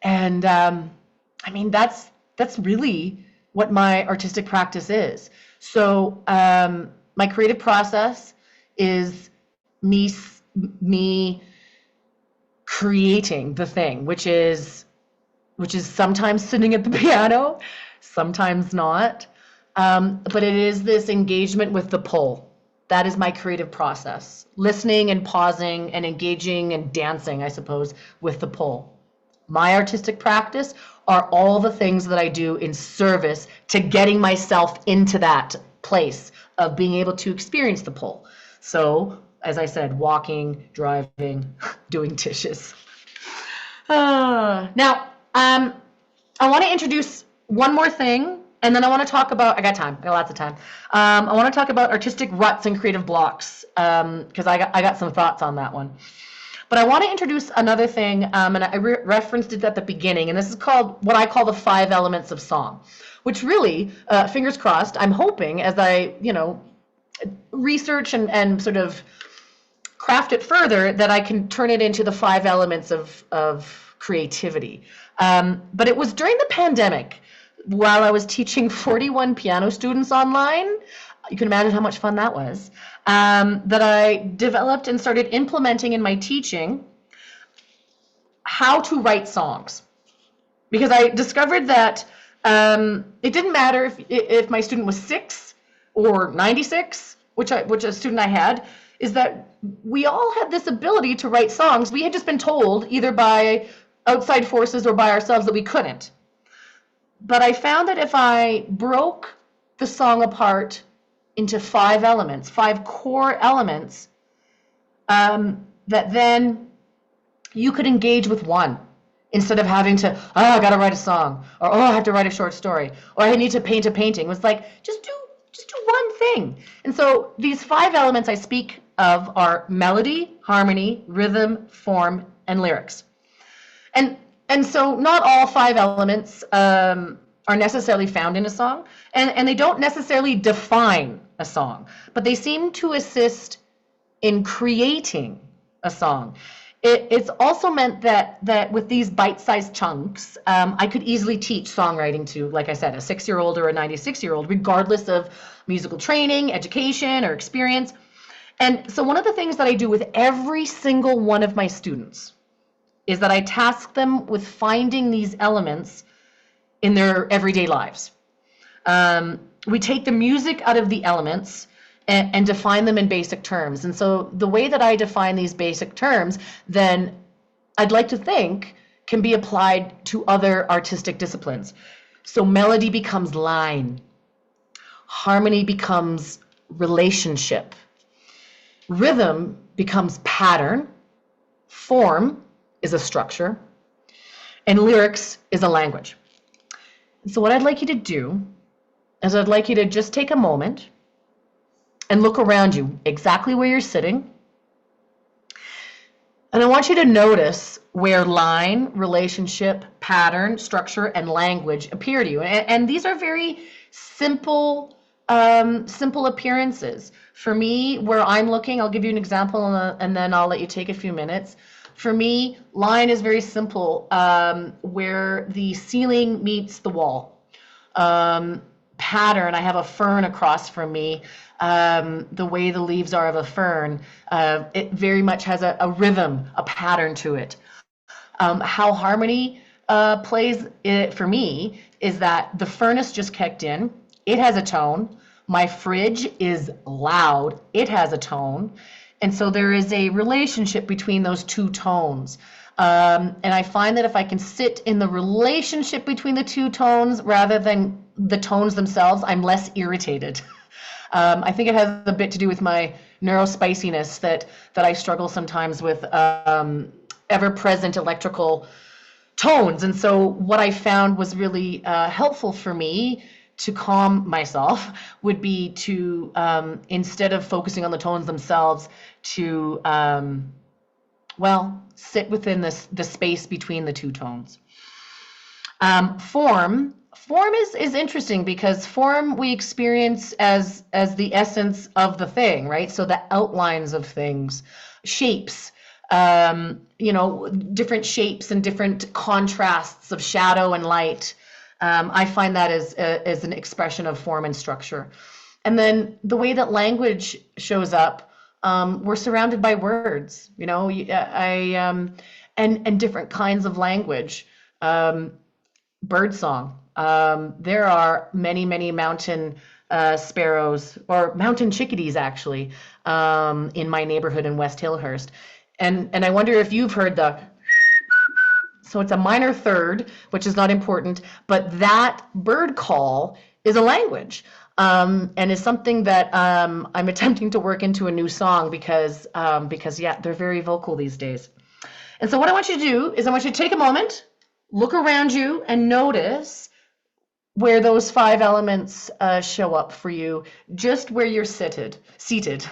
And I mean, that's really what my artistic practice is. So my creative process is me creating the thing, which is sometimes sitting at the piano, sometimes not. But it is this engagement with the pull. That is my creative process. Listening and pausing and engaging and dancing, I suppose, with the pull. My artistic practice are all the things that I do in service to getting myself into that place of being able to experience the pull. So, as I said, walking, driving, doing dishes. Now, I want to introduce one more thing, and then I want to talk about, I got lots of time. I want to talk about artistic ruts and creative blocks, because I got some thoughts on that one. But I want to introduce another thing, and I referenced it at the beginning, and this is called what I call the 5 elements of song, which really, fingers crossed, I'm hoping as I, research and sort of craft it further, that I can turn it into the 5 elements of creativity. But it was during the pandemic, while I was teaching 41 piano students online, you can imagine how much fun that was, that I developed and started implementing in my teaching how to write songs. Because I discovered that it didn't matter if my student was 6 or 96, which a student I had, is that we all had this ability to write songs. We had just been told either by outside forces or by ourselves that we couldn't. But I found that if I broke the song apart into 5 elements, 5 core elements, that then you could engage with one instead of having to, oh, I got to write a song, or oh, I have to write a short story, or I need to paint a painting. It was like, just do one thing. And so these 5 elements I speak of are melody, harmony, rhythm, form, and lyrics. And so not all 5 elements are necessarily found in a song, and they don't necessarily define a song, but they seem to assist in creating a song. It's also meant that with these bite-sized chunks, I could easily teach songwriting to, like I said, a 6-year-old or a 96-year-old, regardless of musical training, education, or experience. And so one of the things that I do with every single one of my students is that I task them with finding these elements in their everyday lives. We take the music out of the elements and define them in basic terms. And so the way that I define these basic terms, then I'd like to think can be applied to other artistic disciplines. So melody becomes line, harmony becomes relationship, rhythm becomes pattern, form is a structure, and lyrics is a language. So what I'd like you to do is I'd like you to just take a moment and look around you, exactly where you're sitting. And I want you to notice where line, relationship, pattern, structure, and language appear to you. And these are very simple, simple appearances. For me, where I'm looking, I'll give you an example and then I'll let you take a few minutes. For me, line is very simple, where the ceiling meets the wall. Pattern, I have a fern across from me. The way the leaves are of a fern, it very much has a rhythm, a pattern to it. How harmony plays it for me is that the furnace just kicked in. It has a tone. My fridge is loud. It has a tone. And so there is a relationship between those 2 tones. And I find that if I can sit in the relationship between the 2 tones rather than the tones themselves, I'm less irritated. I think it has a bit to do with my neurospiciness that I struggle sometimes with ever-present electrical tones. And so what I found was really helpful for me to calm myself would be to, instead of focusing on the tones themselves, to, sit within the space between the 2 tones. Form is interesting because form we experience as the essence of the thing, right? So the outlines of things, shapes, different shapes and different contrasts of shadow and light. I find that as an expression of form and structure. And then the way that language shows up, we're surrounded by words, and different kinds of language. Bird song. There are many, many mountain sparrows, or mountain chickadees actually, in my neighborhood in West Hillhurst. And I wonder if you've heard so it's a minor third, which is not important, but that bird call is a language. And is something that I'm attempting to work into a new song because they're very vocal these days. And so what I want you to do is I want you to take a moment, look around you, and notice where those 5 elements show up for you, just where you're seated.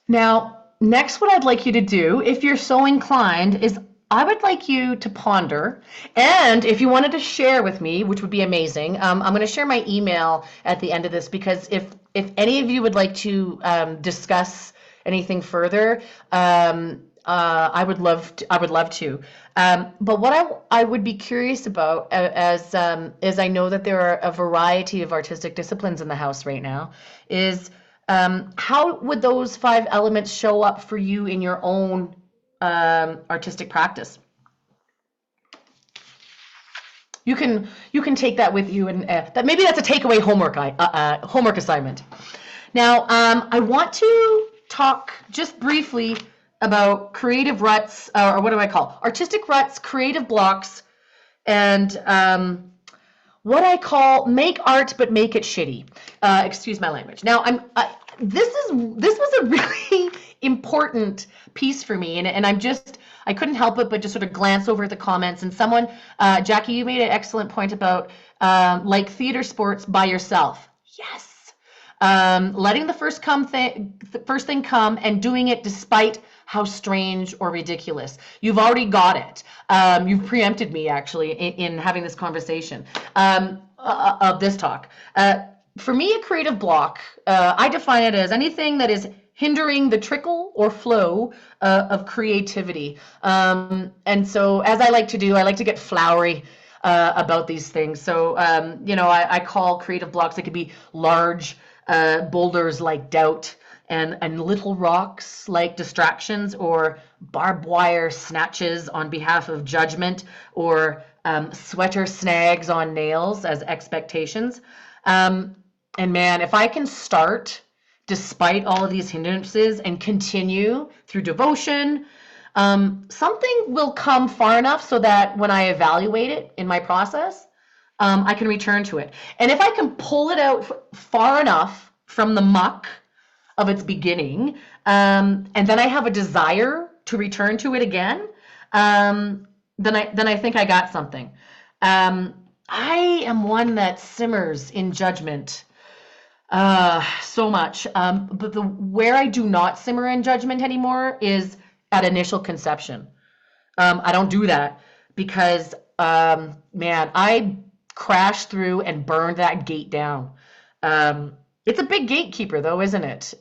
Now, next, what I'd like you to do, if you're so inclined, is I would like you to ponder, and if you wanted to share with me, which would be amazing, I'm going to share my email at the end of this, because if any of you would like to discuss anything further, I would love to. I would love to. But what I would be curious about, as I know that there are a variety of artistic disciplines in the house right now, is how would those 5 elements show up for you in your own artistic practice? You can take that with you, and that maybe that's a takeaway homework assignment. Now, I want to talk just briefly about creative ruts, or what do I call artistic ruts, creative blocks, and what I call make art but make it shitty. Excuse my language. Now, this was a really important piece for me, and I couldn't help it but just sort of glance over the comments. And someone, Jackie, you made an excellent point about like theater sports by yourself. Yes. Letting the first thing come and doing it despite how strange or ridiculous. You've already got it. You've preempted me actually in having this conversation of this talk. For me, a creative block, I define it as anything that is hindering the trickle or flow of creativity. And so, as I like to do, I like to get flowery about these things. So, I call creative blocks, it could be large boulders like doubt, and little rocks like distractions, or barbed wire snatches on behalf of judgment, or sweater snags on nails as expectations. And man, if I can start despite all of these hindrances and continue through devotion, something will come far enough so that when I evaluate it in my process, I can return to it. And if I can pull it out far enough from the muck of its beginning, and then I have a desire to return to it again, then I think I got something. I am one that simmers in judgment so much. But where I do not simmer in judgment anymore is at initial conception. I don't do that because, man, I crashed through and burned that gate down. It's a big gatekeeper though, isn't it?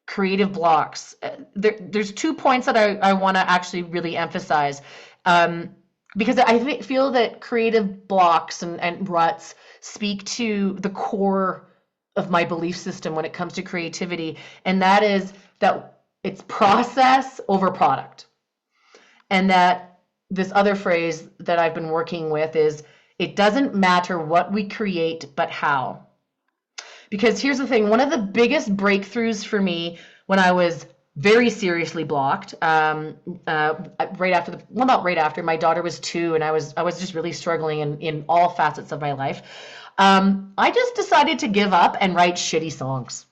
Creative blocks. There's 2 points that I want to actually really emphasize. Because I feel that creative blocks and ruts speak to the core of my belief system when it comes to creativity, and that is that it's process over product. And that this other phrase that I've been working with is, it doesn't matter what we create, but how. Because here's the thing, one of the biggest breakthroughs for me when I was very seriously blocked, not right after, my daughter was 2, and I was just really struggling in all facets of my life. I just decided to give up and write shitty songs.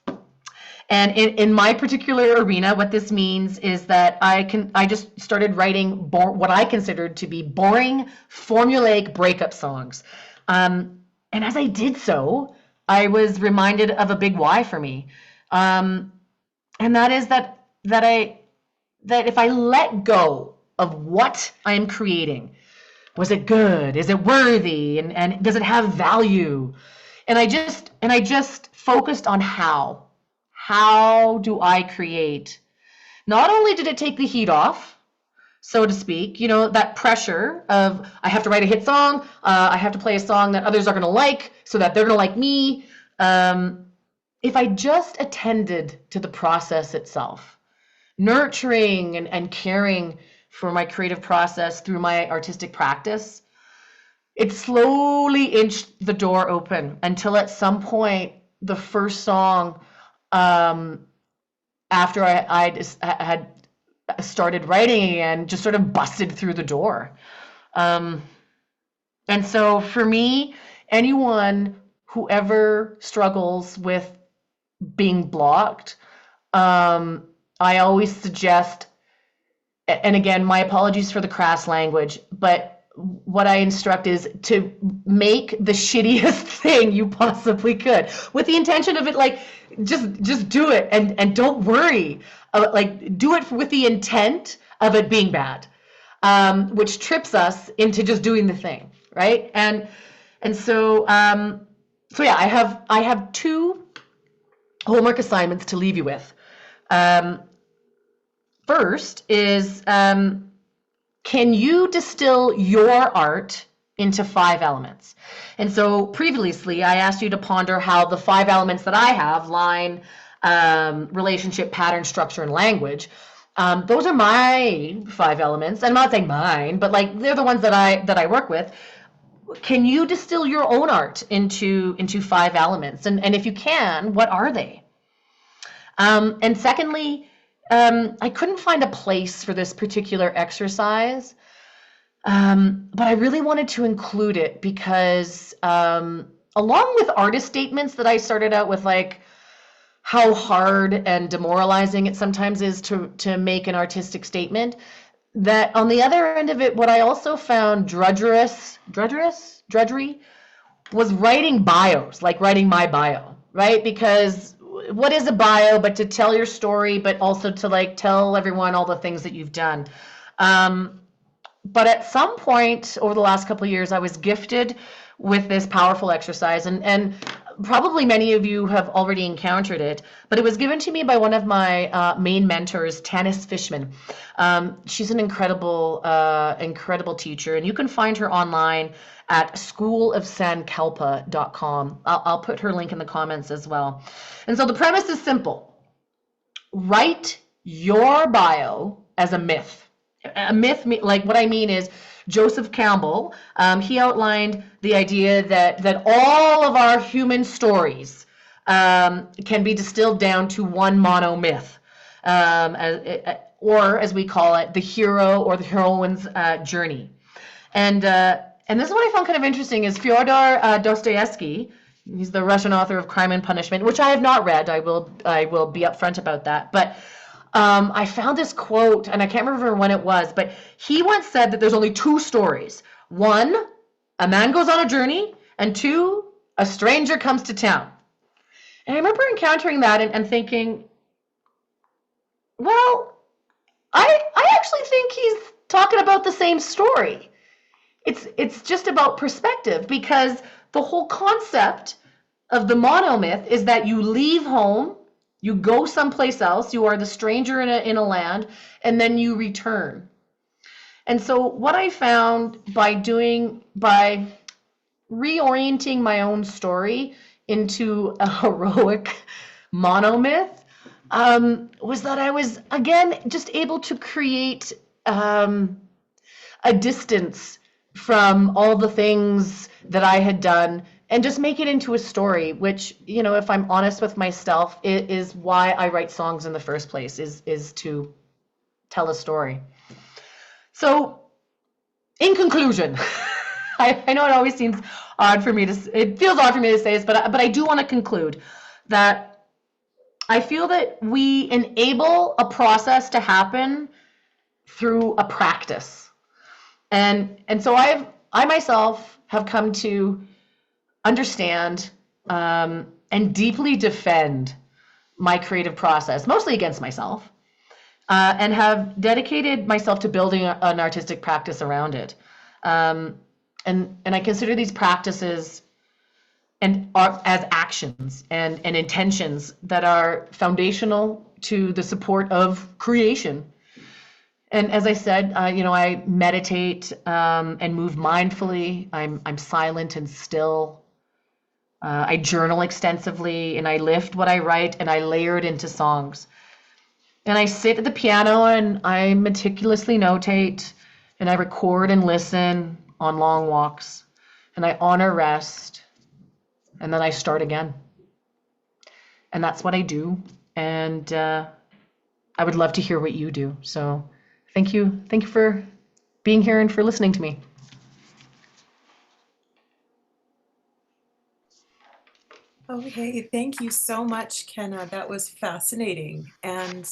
And in my particular arena, what this means is that I just started writing what I considered to be boring, formulaic breakup songs. And as I did so, I was reminded of a big why for me. And that is that if I let go of what I am creating, was it good? Is it worthy? And does it have value? And I just focused on how. How do I create? Not only did it take the heat off, so to speak, that pressure of I have to write a hit song, I have to play a song that others are going to like so that they're going to like me. If I just attended to the process itself, nurturing and caring for my creative process through my artistic practice, it slowly inched the door open until at some point, the first song, after I had started writing again, just sort of busted through the door. And so for me, whoever struggles with being blocked, I always suggest, and again, my apologies for the crass language, but what I instruct is to make the shittiest thing you possibly could, with the intention of it, like, just do it and don't worry. Like, do it with the intent of it being bad, which trips us into just doing the thing, right? And so yeah, I have 2 homework assignments to leave you with. first is, can you distill your art into 5 elements? And so previously, I asked you to ponder how the 5 elements that I have, line, relationship, pattern, structure, and language, those are my 5 elements. I'm not saying mine, but like they're the ones that I work with. Can you distill your own art into 5 elements? And if you can, what are they? And secondly, I couldn't find a place for this particular exercise, but I really wanted to include it because along with artist statements that I started out with, like how hard and demoralizing it sometimes is to make an artistic statement, that on the other end of it, what I also found drudgery was writing bios, like writing my bio, right? Because what is a bio but to tell your story, but also to like tell everyone all the things that you've done. But at some point over the last couple of years, I was gifted with this powerful exercise, and probably many of you have already encountered it, but it was given to me by one of my main mentors, Tanis Fishman. She's an incredible teacher, and you can find her online at schoolofsankalpa.com. I'll put her link in the comments as well. And so the premise is simple. Write your bio as a myth. A myth, like what I mean is Joseph Campbell, he outlined the idea that all of our human stories can be distilled down to one monomyth, or as we call it, the hero or the heroine's journey. And this is what I found kind of interesting is Fyodor Dostoevsky. He's the Russian author of Crime and Punishment, which I have not read. I will be upfront about that. But I found this quote, and I can't remember when it was, but he once said that there's only 2 stories. 1, a man goes on a journey, and 2, a stranger comes to town. And I remember encountering that and thinking, well, I actually think he's talking about the same story. It's just about perspective, because the whole concept of the monomyth is that you leave home, you go someplace else, you are the stranger in a land, and then you return. And so what I found by reorienting my own story into a heroic monomyth, was that I was, again, just able to create a distance from all the things that I had done and just make it into a story, which, you know, if I'm honest with myself, it is why I write songs in the first place, is to tell a story. So, in conclusion, I know it always seems odd for me it feels odd for me to say this, but I do want to conclude that I feel that we enable a process to happen through a practice. And so I myself have come to understand and deeply defend my creative process, mostly against myself, and have dedicated myself to building an artistic practice around it. And I consider these practices as actions and intentions that are foundational to the support of creation. And as I said, I meditate and move mindfully. I'm silent and still. I journal extensively, and I lift what I write and I layer it into songs. And I sit at the piano and I meticulously notate, and I record and listen on long walks, and I honor rest, and then I start again. And that's what I do. And I would love to hear what you do. So thank you for being here and for listening to me. Okay, thank you so much, Kenna. That was fascinating, and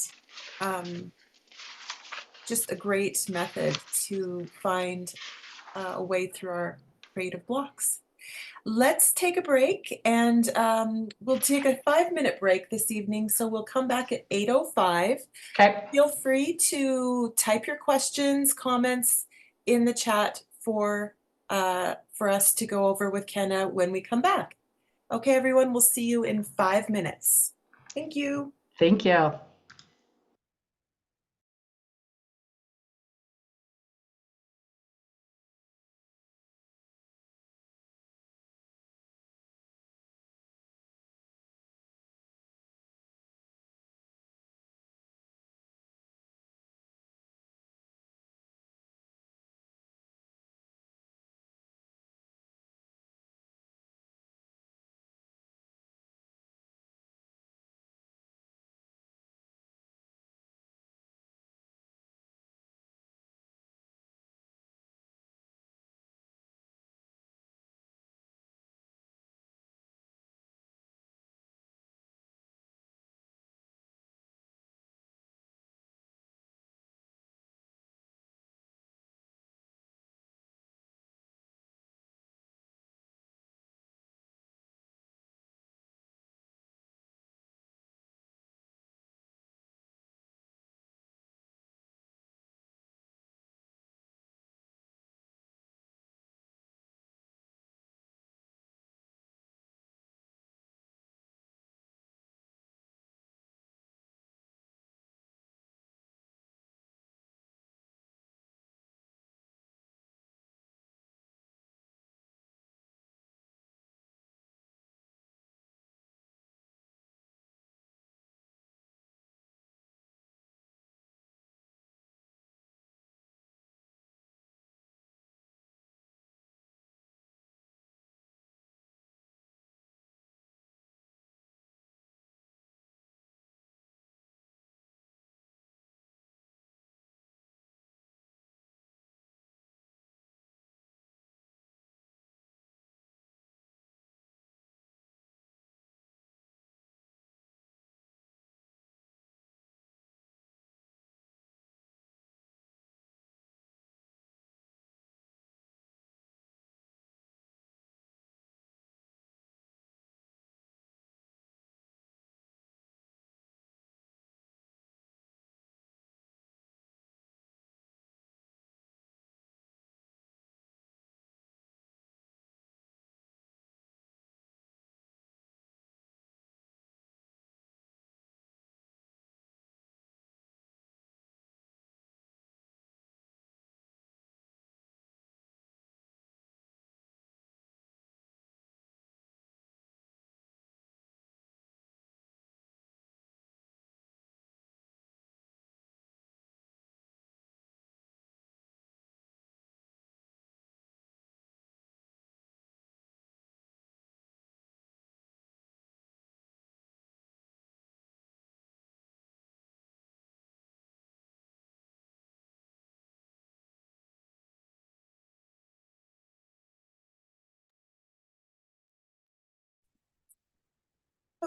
just a great method to find a way through our creative blocks. Let's take a break, and we'll take a 5-minute break this evening, so we'll come back at 8:05. Okay. Feel free to type your questions, comments in the chat for us to go over with Kenna when we come back. Okay, everyone, we'll see you in 5 minutes. Thank you. Thank you.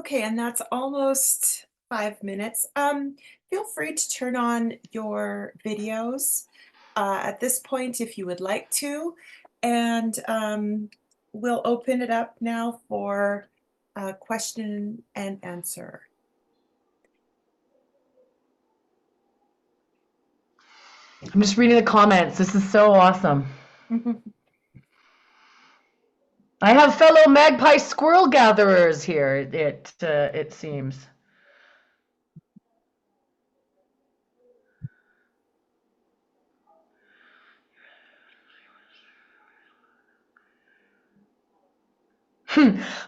Okay, and that's almost 5 minutes. Feel free to turn on your videos at this point if you would like to, and we'll open it up now for question and answer. I'm just reading the comments. This is so awesome. I have fellow magpie squirrel gatherers here, it seems.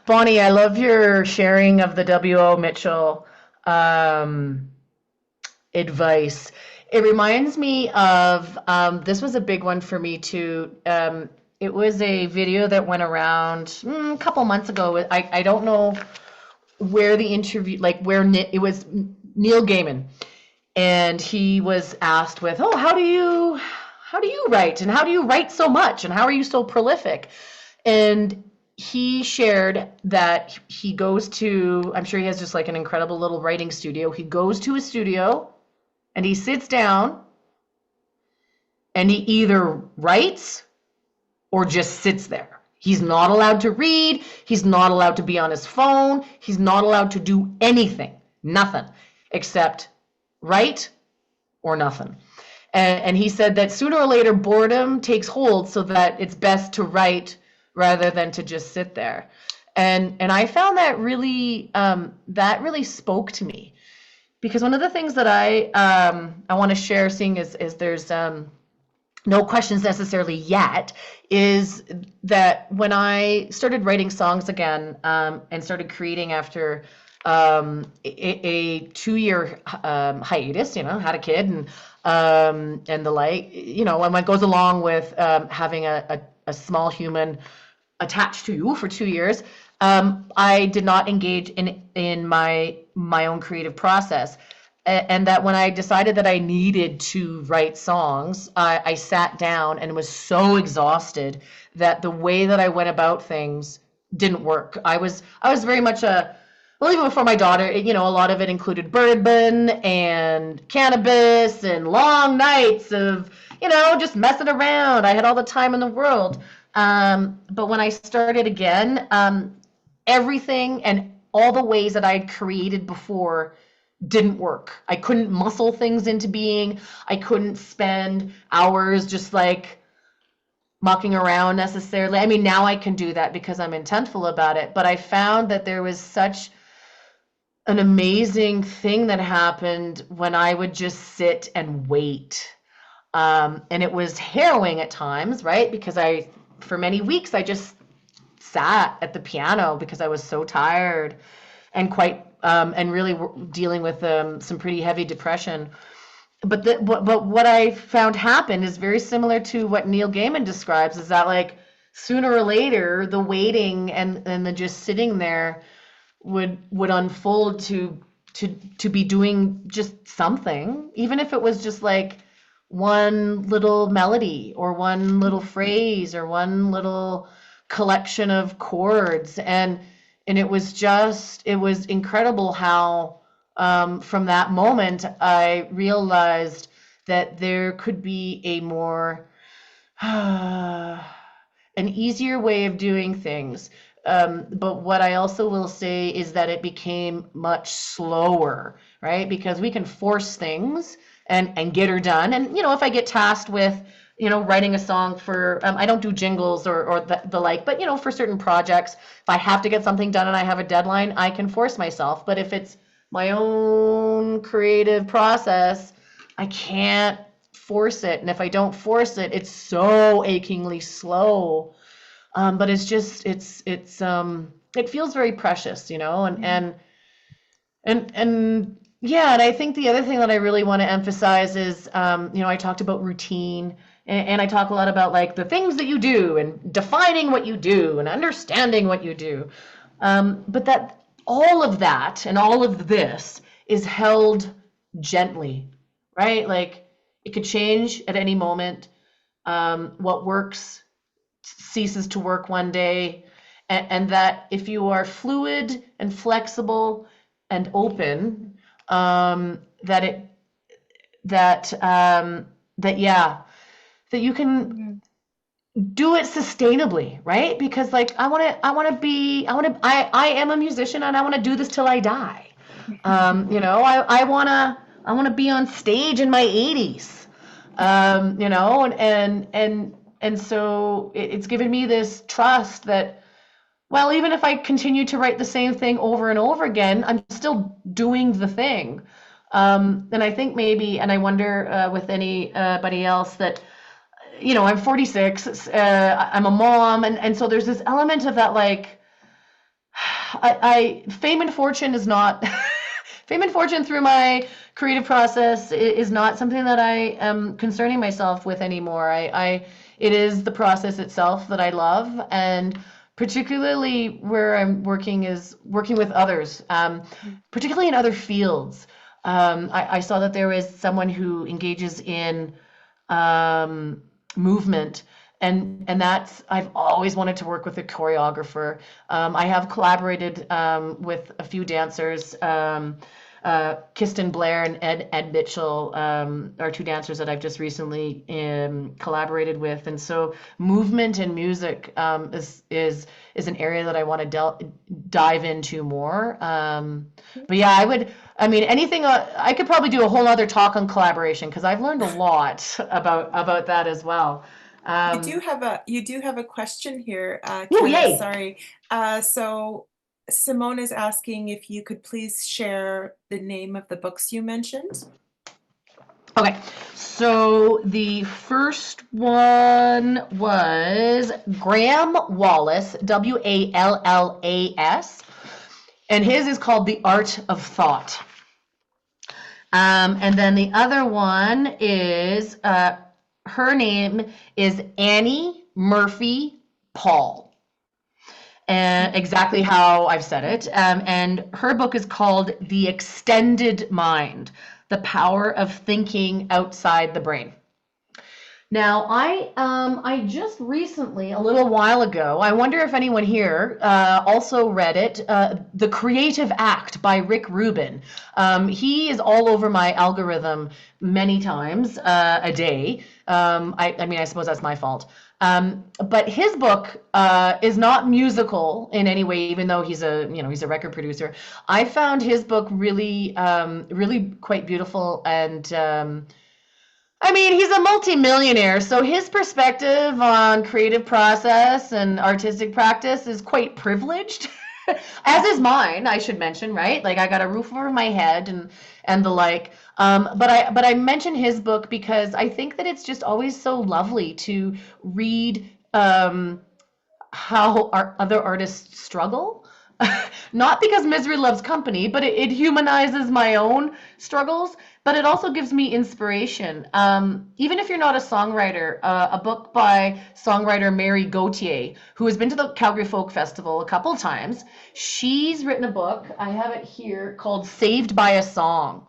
Bonnie, I love your sharing of the W.O. Mitchell advice. It reminds me of, this was a big one for me too. It was a video that went around a couple months ago. I don't know where the interview, like where it was Neil Gaiman. And he was asked with, oh, how do you write? And how do you write so much? And how are you so prolific? And he shared that he goes to, I'm sure he has just like an incredible little writing studio. He goes to a studio and he sits down and he either writes or just sits there. He's not allowed to read. He's not allowed to be on his phone. He's not allowed to do anything, nothing, except write or nothing. And he said that sooner or later boredom takes hold, so that it's best to write rather than to just sit there. And I found that really spoke to me, because one of the things that I want to share, seeing is there's no questions necessarily yet, is that when I started writing songs again and started creating after a 2-year hiatus, had a kid and the like, and what goes along with having a small human attached to you for 2 years, I did not engage in my own creative process. And that when I decided that I needed to write songs, I sat down and was so exhausted that the way that I went about things didn't work. I was very much even before my daughter, a lot of it included bourbon and cannabis and long nights of, just messing around. I had all the time in the world. But when I started again, everything and all the ways that I had created before didn't work. I couldn't muscle things into being. I couldn't spend hours just like mucking around necessarily. I mean, now I can do that because I'm intentful about it. But I found that there was such an amazing thing that happened when I would just sit and wait. And it was harrowing at times, right? Because for many weeks, I just sat at the piano because I was so tired and and really dealing with some pretty heavy depression. But what I found happened is very similar to what Neil Gaiman describes, is that like sooner or later, the waiting and the just sitting there would unfold to be doing just something, even if it was just like one little melody or one little phrase or one little collection of chords. And it was incredible how from that moment I realized that there could be a more an easier way of doing things. But what I also will say is that it became much slower, right? Because we can force things and get her done. And, if I get tasked with, writing a song for, I don't do jingles or the like, but, for certain projects, if I have to get something done and I have a deadline, I can force myself. But if it's my own creative process, I can't force it. And if I don't force it, it's so achingly slow. But it's just, it feels very precious, and yeah. And I think the other thing that I really want to emphasize is, I talked about routine, and I talk a lot about like the things that you do and defining what you do and understanding what you do. But that all of that and all of this is held gently, right? Like it could change at any moment. What works ceases to work one day, and that if you are fluid and flexible and open, that it that that yeah, that you can do it sustainably, right? Because like I am a musician and I want to do this till I die. You know, I want to be on stage in my 80s. You know, and so it's given me this trust that, well, even if I continue to write the same thing over and over again, I'm still doing the thing. And I think maybe, and I wonder with anybody else that, you know, I'm 46, I'm a mom, and so there's this element of that, like, fame and fortune is not, fame and fortune through my creative process is not something that I am concerning myself with anymore. It is the process itself that I love, and particularly where I'm working is working with others, particularly in other fields. I saw that there is someone who engages in movement, and that's, I've always wanted to work with a choreographer. I have collaborated with a few dancers. Kristen Blair and Ed Mitchell are two dancers that I've just recently collaborated with, and so movement and music is an area that I want to dive into more. But yeah, I mean, anything. I could probably do a whole other talk on collaboration because I've learned a lot about that as well. You do have a question here, Ooh, Kenna, yay! sorry. So Simone is asking if you could please share the name of the books you mentioned. Okay, so the first one was Graham Wallas, Wallas, and his is called The Art of Thought. And then the other one is, her name is Annie Murphy Paul. And exactly how I've said it. And her book is called The Extended Mind, The Power of Thinking Outside the Brain. Now, I just recently, a little while ago, I wonder if anyone here also read it, The Creative Act by Rick Rubin. He is all over my algorithm many times a day. I mean, I suppose that's my fault. But his book is not musical in any way, even though he's a record producer. I found his book really, really quite beautiful, and I mean, he's a multimillionaire, so his perspective on creative process and artistic practice is quite privileged, as is mine, I should mention, right? Like, I got a roof over my head and the like. But I mention his book because I think that it's just always so lovely to read how our other artists struggle. Not because misery loves company, but it humanizes my own struggles, but it also gives me inspiration. Even if you're not a songwriter, a book by songwriter Mary Gauthier, who has been to the Calgary Folk Festival a couple times, she's written a book, I have it here, called Saved by a Song.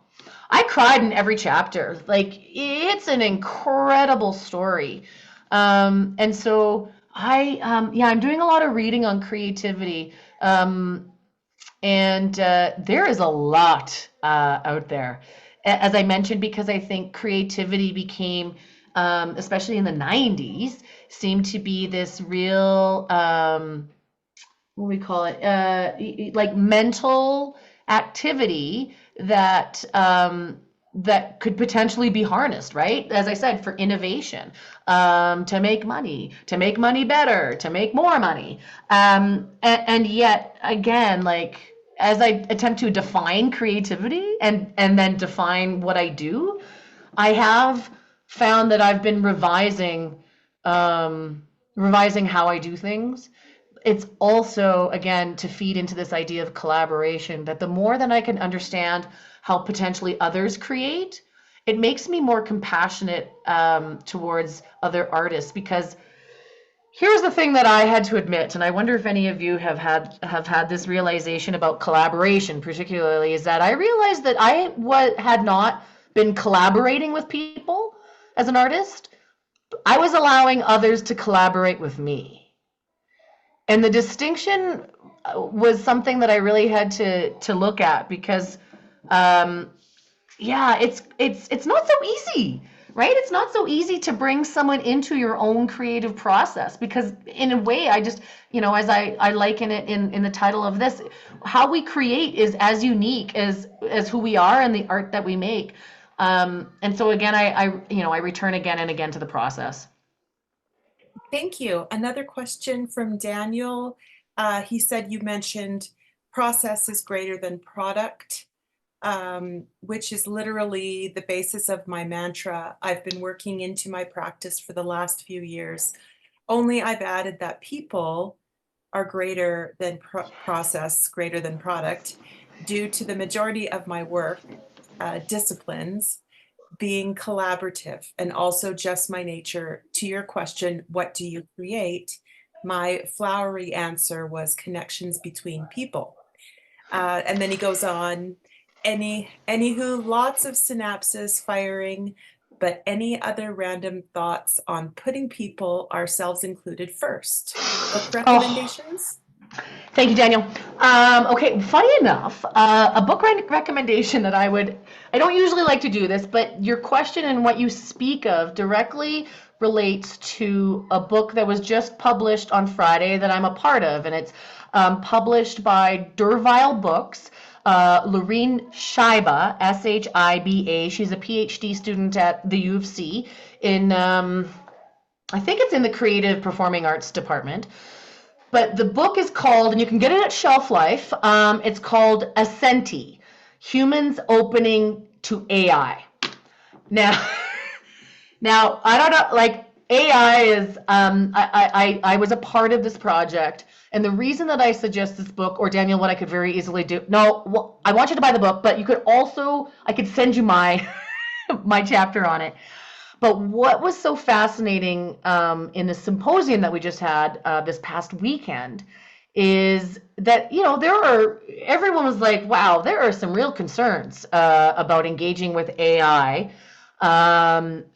I cried in every chapter. Like, it's an incredible story. And so I'm doing a lot of reading on creativity. And there is a lot out there, as I mentioned, because I think creativity became, especially in the 90s, seemed to be this real, what do we call it, like mental activity that that could potentially be harnessed, right? As I said, for innovation, to make money better, to make more money. And yet, again, like, as I attempt to define creativity and then define what I do, I have found that I've been revising how I do things. It's also, again, to feed into this idea of collaboration, that the more that I can understand how potentially others create, it makes me more compassionate towards other artists. Because here's the thing that I had to admit, and I wonder if any of you have had this realization about collaboration, particularly, is that I realized that I had not been collaborating with people as an artist. I was allowing others to collaborate with me. And the distinction was something that I really had to look at because yeah, it's not so easy, right? It's not so easy to bring someone into your own creative process because in a way I just, as I liken it in the title of this, how we create is as unique as who we are and the art that we make. And so again, I return again and again to the process. Thank you. Another question from Daniel. He said you mentioned process is greater than product, which is literally the basis of my mantra I've been working into my practice for the last few years. Only I've added that people are greater than process, greater than product, due to the majority of my work disciplines being collaborative and also just my nature. To your question, what do you create? My flowery answer was connections between people. And then he goes on, anywho, lots of synapses firing, but any other random thoughts on putting people, ourselves included, first? Book Oh, recommendations? thank you, Daniel. Okay, funny enough, a book recommendation that I don't usually like to do this, but your question and what you speak of directly relates to a book that was just published on Friday that I'm a part of, and it's published by Dervile Books. Lorene Scheiba, Shiba. She's a PhD student at the U of C in, I think it's in the Creative Performing Arts Department. But the book is called, and you can get it at Shelf Life, it's called Ascenti, Humans Opening to AI. Now, now I don't know, like AI is, I was a part of this project. And the reason that I suggest this book, or Daniel, what I could very easily do, no, well, I want you to buy the book, but you could also, I could send you my, my chapter on it. But what was so fascinating in the symposium that we just had this past weekend is that, everyone was like, wow, there are some real concerns about engaging with AI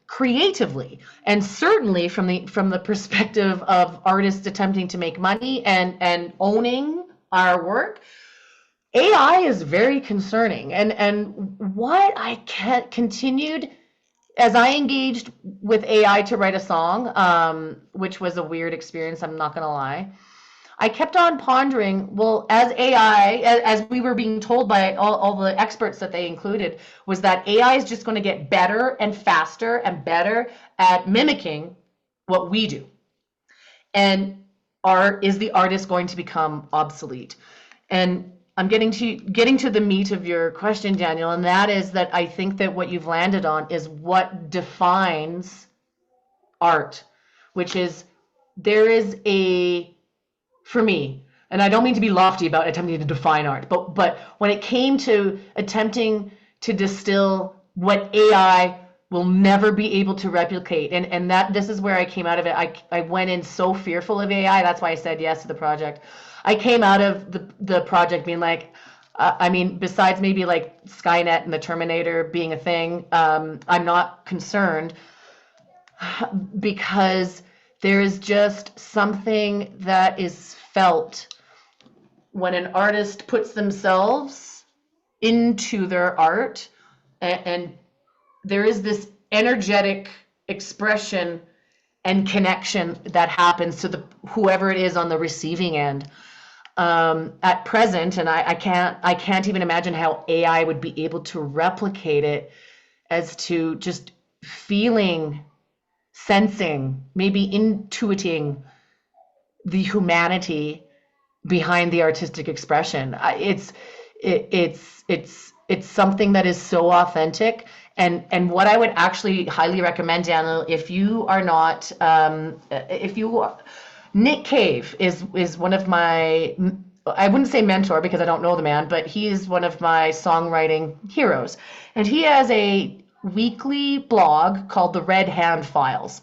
creatively. And certainly from the perspective of artists attempting to make money and owning our work, AI is very concerning. And what I continued as I engaged with AI to write a song, which was a weird experience, I'm not gonna lie, I kept on pondering, well, as AI, as we were being told by all the experts that they included, was that AI is just gonna get better and faster and better at mimicking what we do. And is the artist going to become obsolete? And I'm getting to the meat of your question, Daniel, and that is that I think that what you've landed on is what defines art, which is there is for me, and I don't mean to be lofty about attempting to define art, but when it came to attempting to distill what AI will never be able to replicate, and that this is where I came out of it. I went in so fearful of AI. That's why I said yes to the project. I came out of the project being like, I mean, besides maybe like Skynet and the Terminator being a thing, I'm not concerned because there is just something that is felt when an artist puts themselves into their art, and there is this energetic expression and connection that happens to the whoever it is on the receiving end. At present, and I can't even imagine how AI would be able to replicate it, as to just feeling, sensing, maybe intuiting the humanity behind the artistic expression. It's something that is so authentic. And what I would actually highly recommend, Daniel, if you are not, Nick Cave is one of my, I wouldn't say mentor because I don't know the man, but he is one of my songwriting heroes. And he has a weekly blog called the Red Hand Files.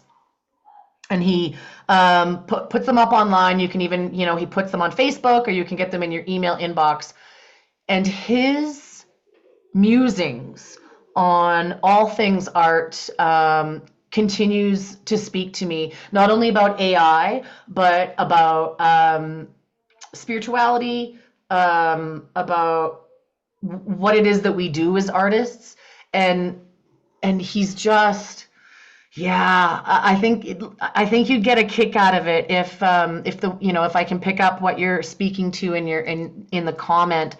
And he puts them up online. You can even, he puts them on Facebook, or you can get them in your email inbox. And his musings on all things art, continues to speak to me, not only about AI, but about spirituality, about what it is that we do as artists. And he's just, yeah, I think you'd get a kick out of it if if I can pick up what you're speaking to in the comment,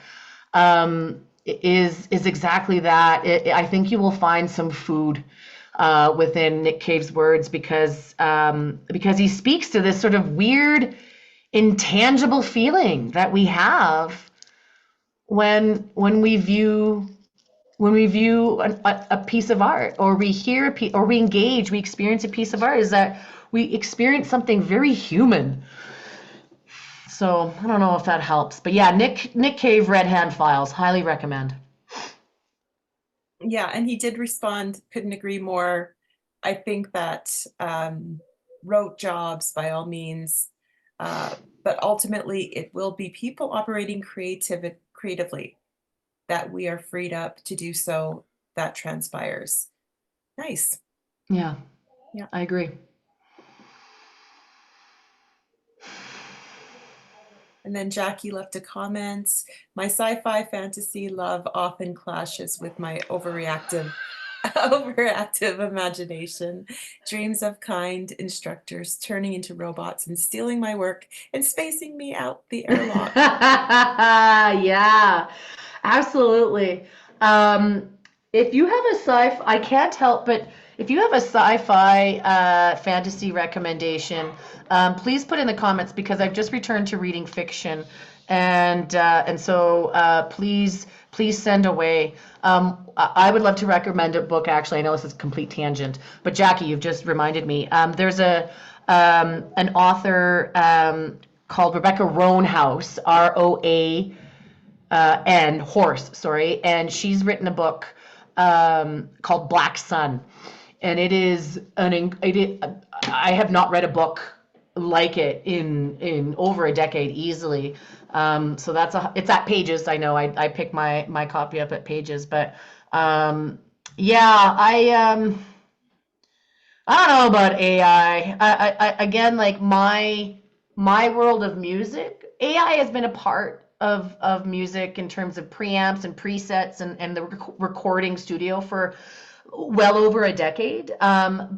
is exactly that. I think you will find some food within Nick Cave's words, because he speaks to this sort of weird, intangible feeling that we have when we view a piece of art, or we hear or we experience a piece of art, is that we experience something very human. So I don't know if that helps, but yeah, Nick Cave, Red Hand Files, highly recommend. Yeah, and he did respond, couldn't agree more. I think that rote jobs, by all means, but ultimately it will be people operating creatively that we are freed up to do so, that transpires. Nice. Yeah, Yeah. I agree. And then Jackie left a comment. My sci-fi fantasy love often clashes with my overactive imagination. Dreams of kind instructors turning into robots and stealing my work and spacing me out the airlock. Yeah, absolutely. If you have a sci-fi, I can't help but if you have a sci-fi fantasy recommendation, please put in the comments, because I've just returned to reading fiction, and so please send away. I would love to recommend a book. Actually, I know this is a complete tangent, but Jackie, you've just reminded me. There's an author called Rebecca Roanhouse, Roan horse, sorry, and she's written a book called Black Sun, and I have not read a book like it in over a decade easily. So it's at Pages. I know I picked my copy up at Pages, but yeah, I don't know about AI. Again, like my world of music, AI has been a part of music in terms of preamps and presets and the recording studio for well over a decade. But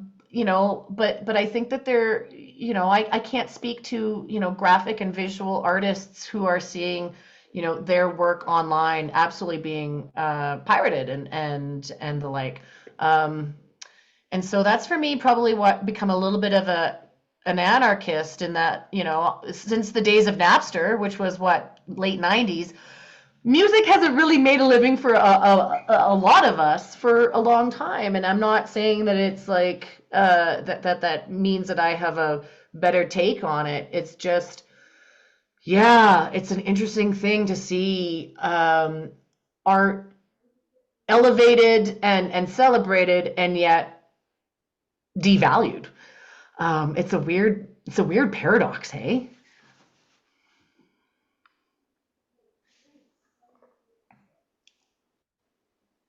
I think that I can't speak to, graphic and visual artists who are seeing, their work online absolutely being pirated and the like. And so that's, for me, probably what become a little bit of an anarchist, in that, since the days of Napster, which was late 90s, music hasn't really made a living for a lot of us for a long time. And I'm not saying that it's like that means that I have a better take on it. It's just, yeah, it's an interesting thing to see art elevated and celebrated, and yet devalued. It's a weird paradox, hey?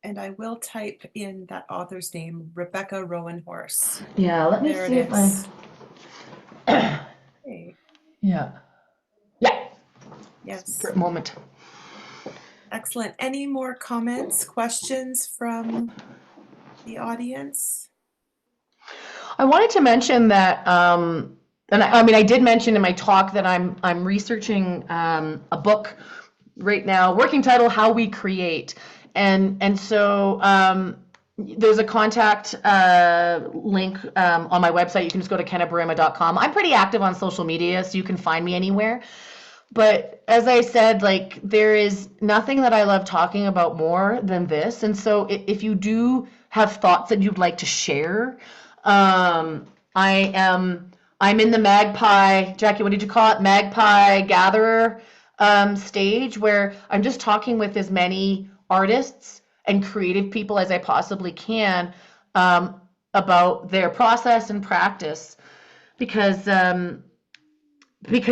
And I will type in that author's name, Rebecca Roanhorse. Yeah, let me There see it if is. Okay. Yeah. Yes. For a moment. Excellent. Any more comments, questions from the audience? I wanted to mention that, and I did mention in my talk that I'm researching a book right now, working title, How We Create, and so there's a contact link on my website. You can just go to kennaburima.com. I'm pretty active on social media, so you can find me anywhere. But as I said, like, there is nothing that I love talking about more than this. And so if you do have thoughts that you'd like to share, I'm in the Magpie, Jackie, what did you call it? Magpie Gatherer stage, where I'm just talking with as many artists and creative people as I possibly can about their process and practice, because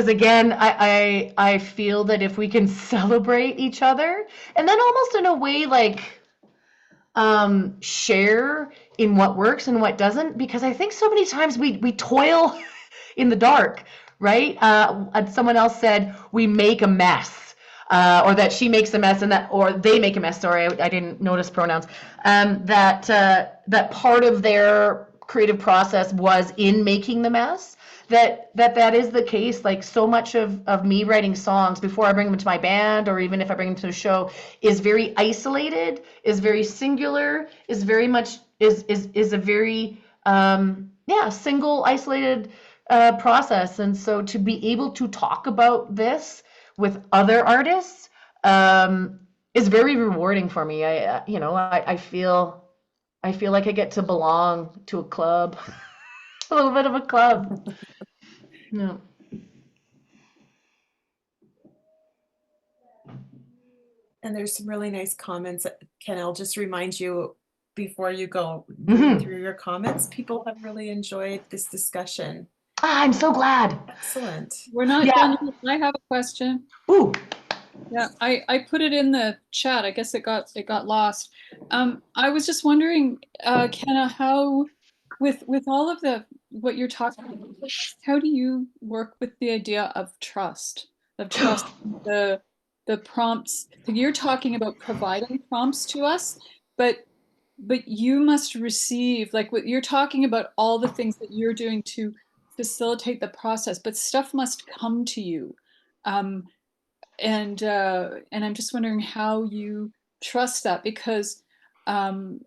again, I feel that if we can celebrate each other, and then almost in a way, like, share in what works and what doesn't, because I think so many times we toil in the dark, right? Someone else said we make a mess, or that she makes a mess, and that, or they make a mess. Sorry, I didn't notice pronouns. That part of their creative process was in making the mess. That is the case. Like, so much of me writing songs before I bring them to my band, or even if I bring them to a show, is very isolated, is very singular, is very much is a very single, isolated process. And so to be able to talk about this with other artists is very rewarding for me. I feel like I get to belong to a club, a little bit of a club. Yeah. And there's some really nice comments. Ken, I'll just remind you before you go read through your comments, people have really enjoyed this discussion. I'm so glad. Excellent. We're not done yet. I have a question. Ooh. Yeah, I put it in the chat. I guess it got lost. I was just wondering, Kenna, how with all of what you're talking about, how do you work with the idea of trust? The prompts. You're talking about providing prompts to us, but you must receive, like, what you're talking about, all the things that you're doing to facilitate the process, but stuff must come to you. And I'm just wondering how you trust that, because I'm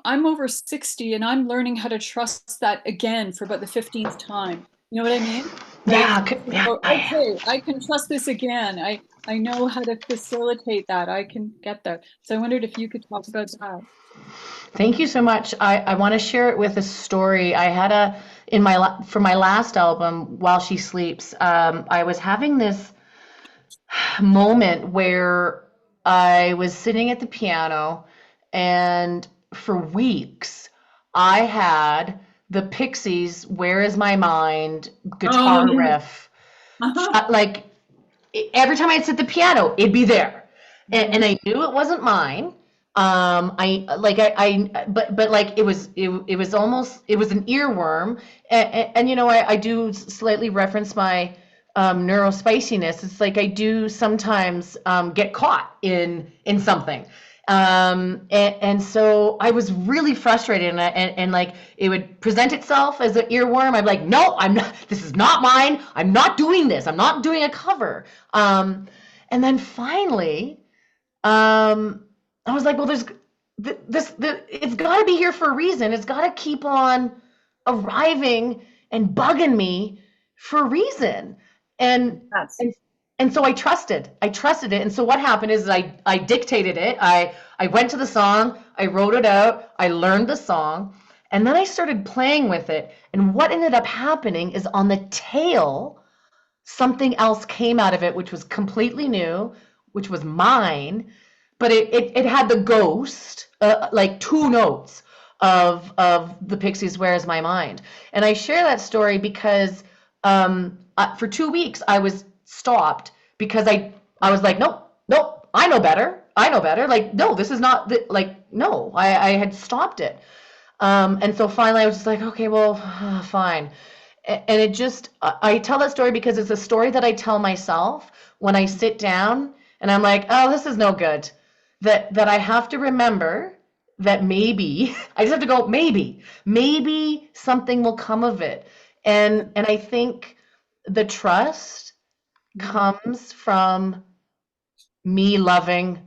over 60 and I'm learning how to trust that again for about the 15th time. You know what I mean? Okay, I can trust this again. I know how to facilitate that. I can get there. So I wondered if you could talk about that. Thank you so much. I want to share it with a story. I had for my last album, While She Sleeps, I was having this moment where I was sitting at the piano, and for weeks I had the Pixies' Where Is My Mind guitar riff. Like, every time I'd sit at the piano, it'd be there. And I knew it wasn't mine. But like, it was almost, it was an earworm. And I do slightly reference my neurospiciness. It's like I do sometimes get caught in something. And so I was really frustrated, and like, it would present itself as an earworm. I'm like, no, I'm not, this is not mine. I'm not doing this. I'm not doing a cover. And then finally, I was like, well, it's got to be here for a reason. It's got to keep on arriving and bugging me for a reason. And so I trusted it. And so what happened is I dictated it. I went to the song, I wrote it out, I learned the song, and then I started playing with it. And what ended up happening is, on the tail, something else came out of it, which was completely new, which was mine, but it had the ghost, like 2 notes of the Pixies' Where Is My Mind. And I share that story because for 2 weeks I was stopped, because I was like, nope, I know better. Like, no, this is not no, I had stopped it. And so finally I was just like, okay, well, fine. And it just, I tell that story because it's a story that I tell myself when I sit down and I'm like, oh, this is no good. That I have to remember that maybe, I just have to go, maybe something will come of it. And I think the trust comes from me loving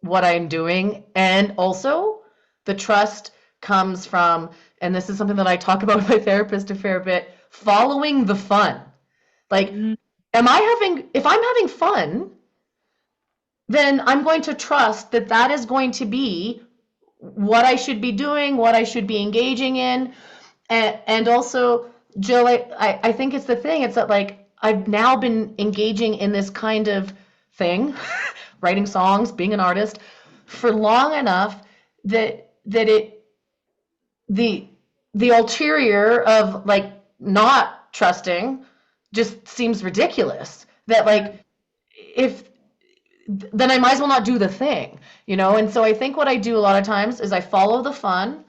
what I'm doing, and also the trust comes from, and this is something that I talk about with my therapist a fair bit, following the fun. Like, if I'm having fun, then I'm going to trust that is going to be what I should be doing, what I should be engaging in. And also, Jill, I think it's the thing, it's that, like, I've now been engaging in this kind of thing, writing songs, being an artist, for long enough that the ulterior of, like, not trusting just seems ridiculous. That, like, if then I might as well not do the thing, you know? And so I think what I do a lot of times is I follow the fun.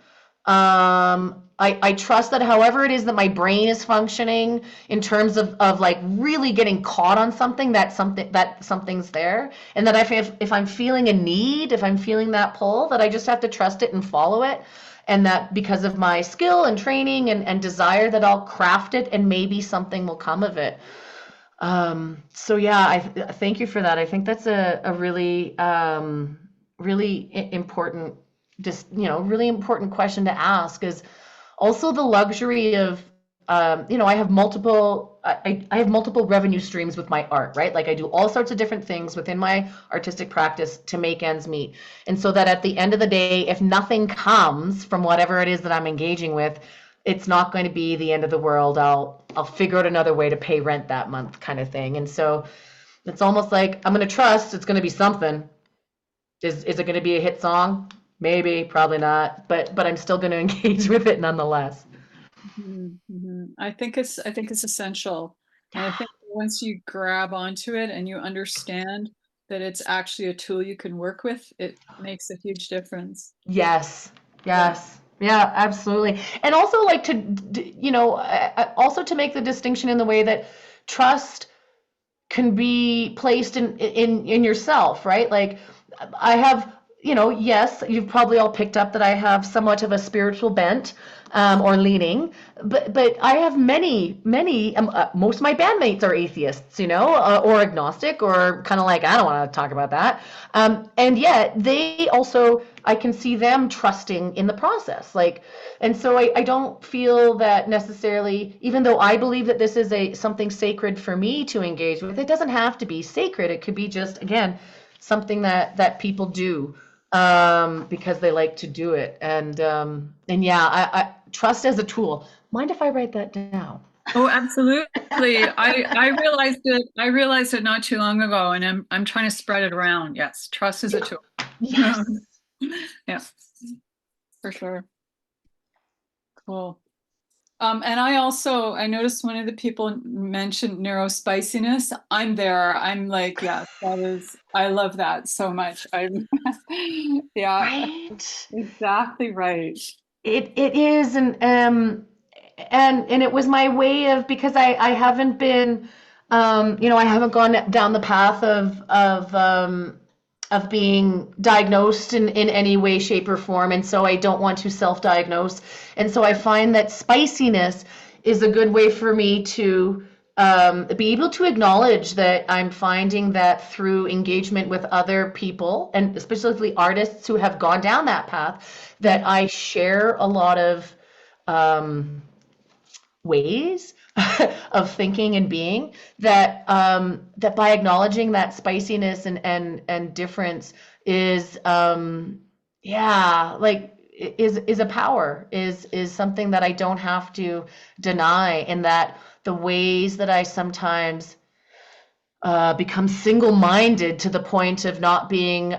I trust that however it is that my brain is functioning in terms of like really getting caught on something, that something's there. And that if I'm feeling a need, if I'm feeling that pull, that I just have to trust it and follow it. And that because of my skill and training and desire, that I'll craft it and maybe something will come of it. So yeah, thank you for that. I think that's a really, important, just, really important question to ask, is also the luxury of, I have I have multiple revenue streams with my art, right? Like I do all sorts of different things within my artistic practice to make ends meet. And so that at the end of the day, if nothing comes from whatever it is that I'm engaging with, it's not going to be the end of the world. I'll figure out another way to pay rent that month, kind of thing. And so it's almost like I'm going to trust it's going to be something. Is it going to be a hit song? Maybe, probably not, but I'm still going to engage with it nonetheless. I think it's essential. And I think once you grab onto it and you understand that it's actually a tool you can work with, it makes a huge difference. Yes. Yeah, absolutely. And also like also to make the distinction in the way that trust can be placed in yourself, right? Like I have, yes, you've probably all picked up that I have somewhat of a spiritual bent, or leaning, but I have many, most of my bandmates are atheists, or agnostic, or kind of like, I don't want to talk about that. And yet they also, I can see them trusting in the process. Like, and so I don't feel that necessarily, even though I believe that this is something sacred for me to engage with, it doesn't have to be sacred. It could be just, again, something that people do, because they like to do it. And yeah, I trust as a tool. Mind if I write that down? Oh, absolutely. I realized it not too long ago, and I'm trying to spread it around. Yes, trust is a tool. Yes. Yeah, for sure. Cool. And I noticed one of the people mentioned neurospiciness. I'm there. I'm like, yeah, I love that so much. Yeah, Right. exactly right. It is, and it was my way of, because I haven't been, I haven't gone down the path of being diagnosed in any way, shape, or form, and so I don't want to self-diagnose, and so I find that spiciness is a good way for me to be able to acknowledge that I'm finding that through engagement with other people, and specifically artists who have gone down that path, that I share a lot of ways of thinking and being, that that by acknowledging that spiciness and difference is, like, is a power, is something that I don't have to deny, and that the ways that I sometimes become single-minded to the point of not being,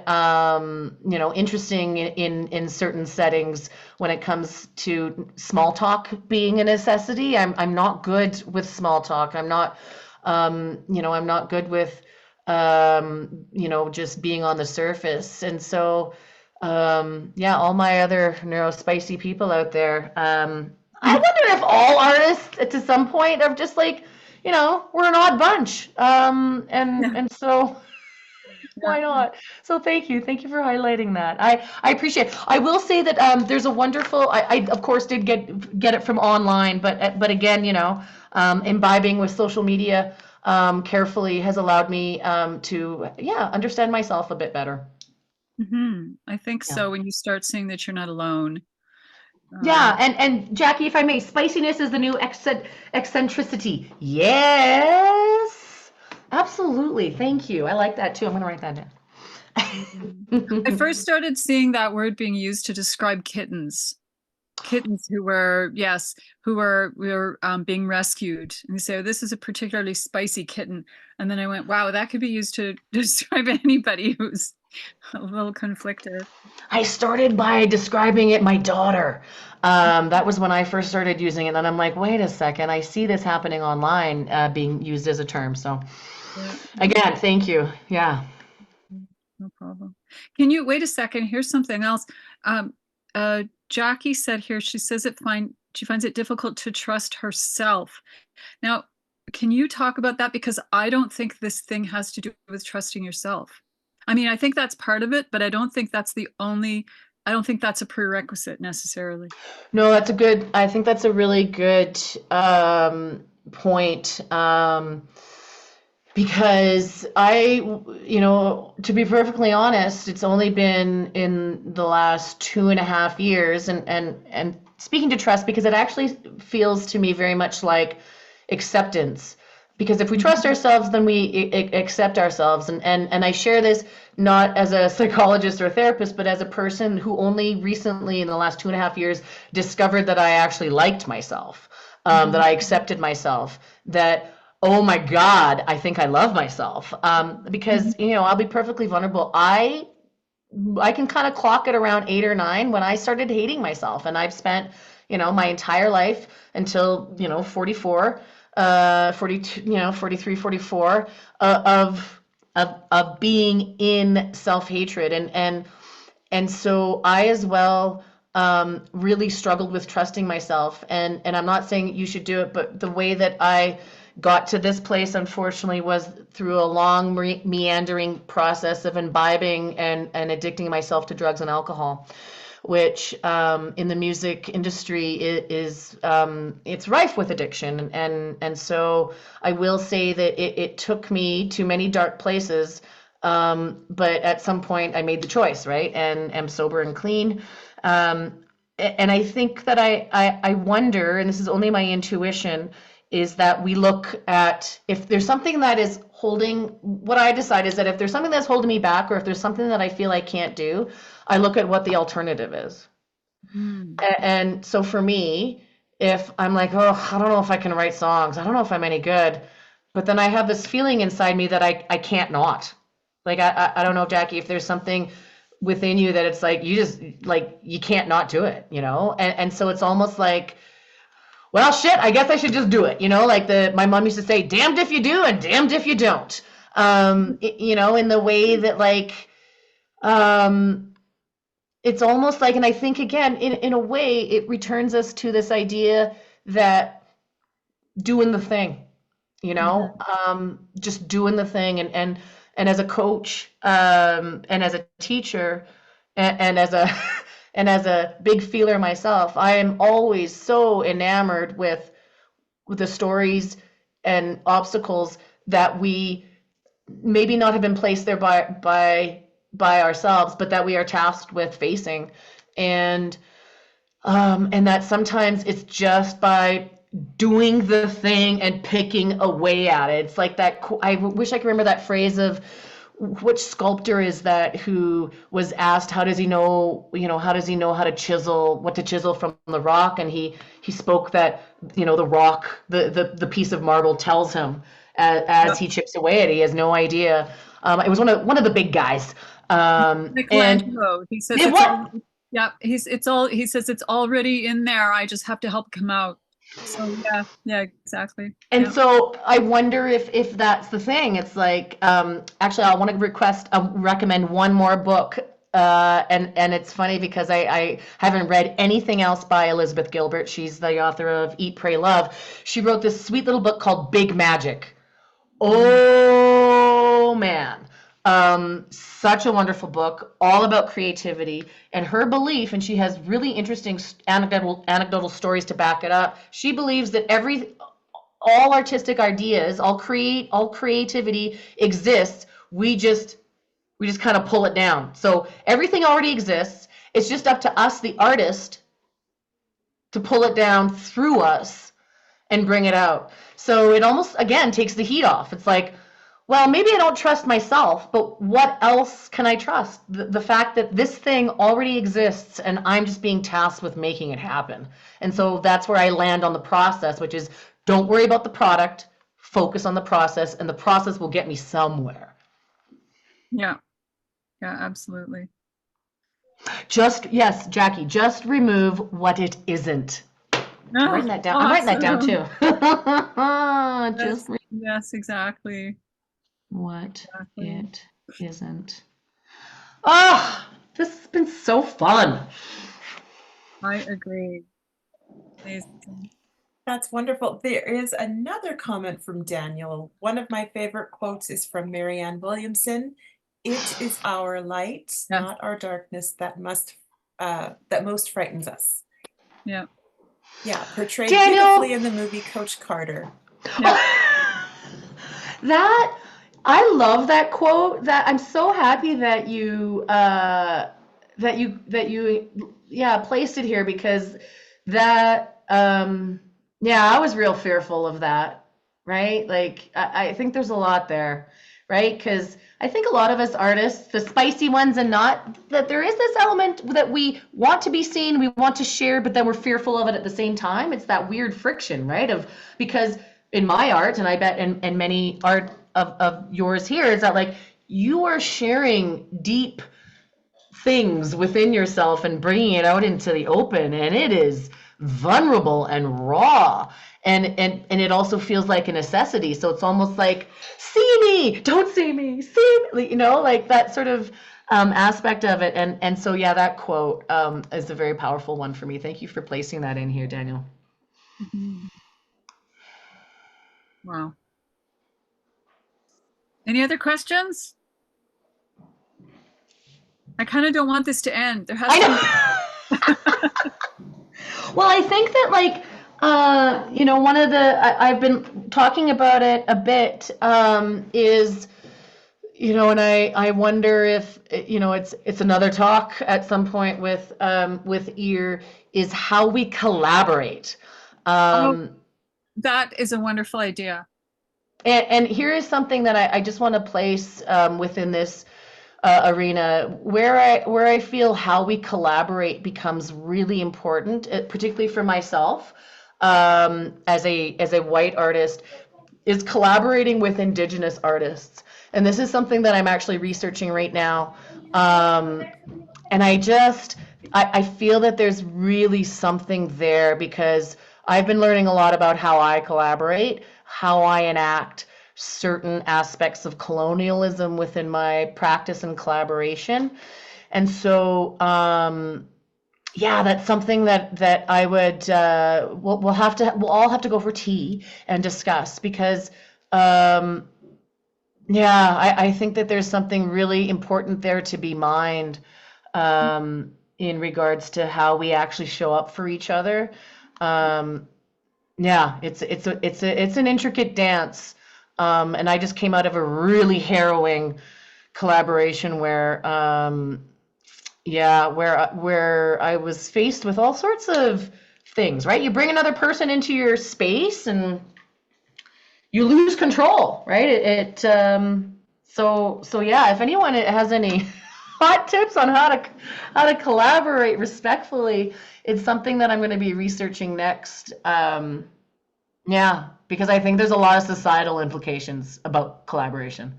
interesting in certain settings when it comes to small talk being a necessity. I'm not good with small talk. I'm not, I'm not good with, just being on the surface. And so, all my other neurospicy people out there, I wonder if all artists to some point are just like, we're an odd bunch. And so why not? So thank you. Thank you for highlighting that. I appreciate it. I will say that there's a wonderful, I of course did get it from online, but again, imbibing with social media carefully has allowed me to, understand myself a bit better. I think so. When you start seeing that you're not alone. Yeah, and Jackie, if I may, spiciness is the new eccentricity. Yes, absolutely. Thank you. I like that too. I'm going to write that down. I first started seeing that word being used to describe kittens who were being rescued, and they say, oh, this is a particularly spicy kitten. And then I went, wow, that could be used to describe anybody who's a little conflicted. I started by describing it my daughter. That was when I first started using it, and I'm like, wait a second, I see this happening online, being used as a term. So again, thank you. Yeah. No problem. Can you wait a second? Here's something else. Jackie said here, she says she finds it difficult to trust herself. Now, can you talk about that? Because I don't think this thing has to do with trusting yourself. I mean, I think that's part of it, but I don't think that's I don't think that's a prerequisite necessarily. No, I think that's a really good point. Because to be perfectly honest, it's only been in the last 2.5 years, and speaking to trust, because it actually feels to me very much like acceptance. Because if we trust ourselves, then we accept ourselves. And I share this not as a psychologist or a therapist, but as a person who only recently, in the last 2.5 years, discovered that I actually liked myself, that I accepted myself, that, oh my God, I think I love myself. Because, I'll be perfectly vulnerable. I can kind of clock it around 8 or 9 when I started hating myself. And I've spent, my entire life until, 44, 42, 43, 44, of being in self-hatred. And so I as well really struggled with trusting myself. And I'm not saying you should do it, but the way that I got to this place, unfortunately, was through a long meandering process of imbibing and addicting myself to drugs and alcohol, which in the music industry is it's rife with addiction. And so I will say that it took me to many dark places, but at some point I made the choice, right? And am sober and clean. And I think that I wonder, and this is only my intuition, is that we look at, if there's something that is holding, what I decide is that if there's something that's holding me back, or if there's something that I feel I can't do, I look at what the alternative is. And so for me, if I'm like, oh, I don't know if I can write songs, I don't know if I'm any good, but then I have this feeling inside me that I can't not. Like, I don't know, Jackie, if there's something within you that it's like, you just, like, you can't not do it, And so it's almost like, well, shit, I guess I should just do it. Like my mom used to say, damned if you do and damned if you don't. In the way that, like, it's almost like, and I think, again, in a way, it returns us to this idea that doing the thing, just doing the thing. And as a coach, and as a teacher, and as a and as a big feeler myself, I am always so enamored with the stories and obstacles that we maybe not have been placed there by ourselves, but that we are tasked with facing. And that sometimes it's just by doing the thing and picking away at it. It's like that, I wish I could remember that phrase of, which sculptor is that who was asked, how does he know how to chisel, what to chisel from the rock? And he spoke that, the rock, the piece of marble tells him as he chips away at it. He has no idea. It was one of the big guys. Michelangelo, he says, he says it's already in there. I just have to help come out. So yeah, exactly. And so I wonder if that's the thing. It's like, actually, I want to recommend one more book. And it's funny because I haven't read anything else by Elizabeth Gilbert. She's the author of Eat, Pray, Love. She wrote this sweet little book called Big Magic. Oh man. Such a wonderful book, all about creativity and her belief, and she has really interesting anecdotal stories to back it up. She believes that all artistic ideas, all creativity exists. We just kind of pull it down. So everything already exists. It's just up to us, the artist, to pull it down through us and bring it out. So it almost, again, takes the heat off. It's like, well, maybe I don't trust myself, but what else can I trust? The fact that this thing already exists and I'm just being tasked with making it happen. And so that's where I land on the process, which is, don't worry about the product, focus on the process, and the process will get me somewhere. Yeah, absolutely. Yes, Jackie, just remove what it isn't. I'm writing that down. Awesome. I'm writing that down too. Yes, exactly. What it isn't. Ah, this has been so fun. I agree. Amazing. That's wonderful. There is another comment from Daniel. One of my favorite quotes is from Marianne Williamson. It is our light, Yeah. not our darkness, that most frightens us. Yeah. Yeah, portrayed Daniel! beautifully in the movie Coach Carter. Yeah. That I love that quote. That I'm so happy that you placed it here, because that yeah, I was real fearful of that, right? Like I think there's a lot there, right? Because I think a lot of us artists, the spicy ones and not, that there is this element that we want to be seen, we want to share, but then we're fearful of it at the same time. It's that weird friction, right? Because in my art, and I bet in many art of yours here, is that like you are sharing deep things within yourself and bringing it out into the open, and it is vulnerable and raw, and it also feels like a necessity. So it's almost like, see me, don't see me, see me, like that sort of aspect of it. And so yeah, that quote is a very powerful one for me. Thank you for placing that in here, Daniel. Mhm. Wow. Any other questions? I kind of don't want this to end. There has I to know. Well, I think that like one of I've been talking about it a bit, is, and I wonder if it's another talk at some point with ear, is how we collaborate. Oh, that is a wonderful idea. And here is something that I just want to place within this arena, where I feel how we collaborate becomes really important, particularly for myself, as a white artist, is collaborating with Indigenous artists. And this is something that I'm actually researching right now. And I feel that there's really something there, because I've been learning a lot about how I collaborate, how I enact certain aspects of colonialism within my practice and collaboration. And so, yeah, that's something that I would, we'll all have to go for tea and discuss, because, yeah, I think that there's something really important there to be mined, in regards to how we actually show up for each other. Yeah, it's an intricate dance, and I just came out of a really harrowing collaboration where, yeah, where I was faced with all sorts of things. Right, you bring another person into your space and you lose control, right? So yeah, if anyone has any hot tips on how to collaborate respectfully, it's something that I'm going to be researching next. Yeah, because I think there's a lot of societal implications about collaboration.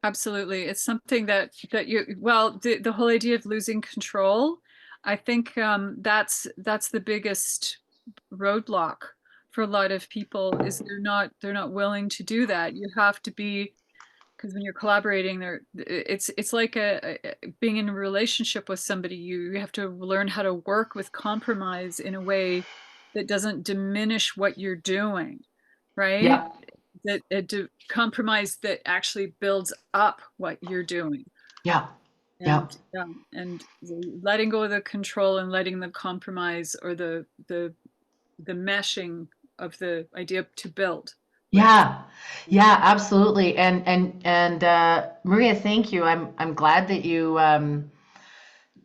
Absolutely. It's something that the whole idea of losing control, I think that's the biggest roadblock for a lot of people, is they're not willing to do that. You have to be, because when you're collaborating there, it's like being in a relationship with somebody. You have to learn how to work with compromise in a way that doesn't diminish what you're doing, right? Yeah, That compromise that actually builds up what you're doing. yeah, yeah, And letting go of the control and letting the compromise, or the meshing of the idea to build with. yeah, yeah, absolutely. And Maria, thank you. I'm glad that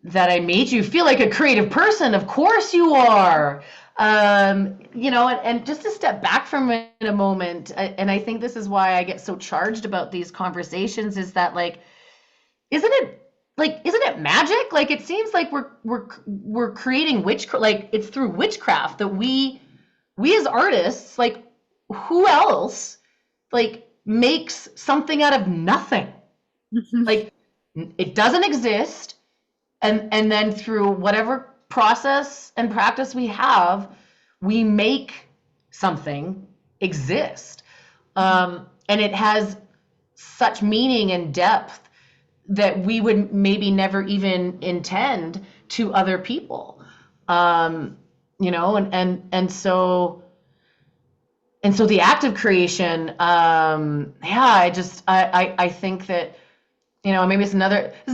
that I made you feel like a creative person. Of course you are. And just to step back from it a moment, and I think this is why I get so charged about these conversations, is that like, isn't it magic? Like, it seems like we're creating witchcraft. Like, it's through witchcraft that we as artists, like, who else like makes something out of nothing? Like, it doesn't exist, and then through whatever process and practice we have, we make something exist, and it has such meaning and depth, that we would maybe never even intend to other people. You know, and so the act of creation, I think that, you know, maybe it's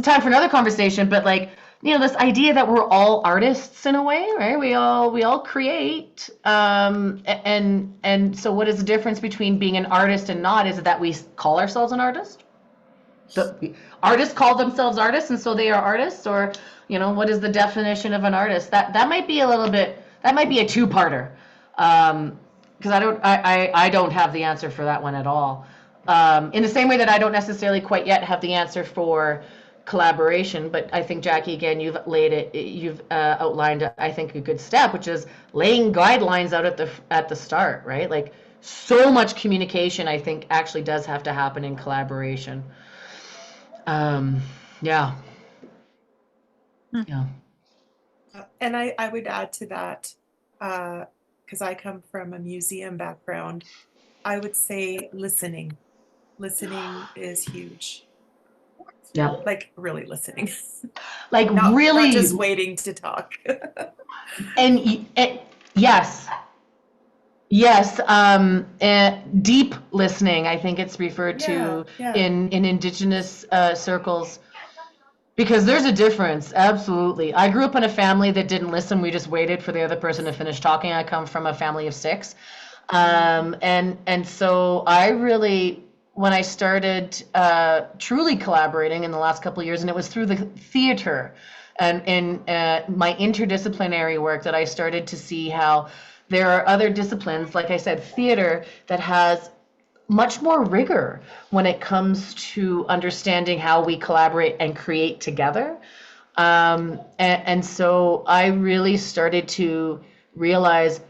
time for another conversation, but like, you know, this idea that we're all artists in a way, right? We all create. And so what is the difference between being an artist and not? Is it that we call ourselves an artist? The artists call themselves artists and so they are artists, or, you know, what is the definition of an artist? That might be a two-parter. Because I don't have the answer for that one at all. In the same way that I don't necessarily quite yet have the answer for collaboration, but I think, Jackie, again, you've outlined, I think, a good step, which is laying guidelines out at the start, right? Like, so much communication, I think, actually does have to happen in collaboration. Yeah. Yeah. And I would add to that, because I come from a museum background, I would say listening. Listening is huge. Yeah. Like really listening. Like Not really. just waiting to talk. And yes. Yes, deep listening, I think it's referred to Yeah. in Indigenous circles, because there's a difference, absolutely. I grew up in a family that didn't listen. We just waited for the other person to finish talking. I come from a family of 6. And so I really, when I started truly collaborating in the last couple of years, and it was through the theater and in my interdisciplinary work, that I started to see how there are other disciplines, like I said, theater, that has much more rigor when it comes to understanding how we collaborate and create together. And so I really started to realize,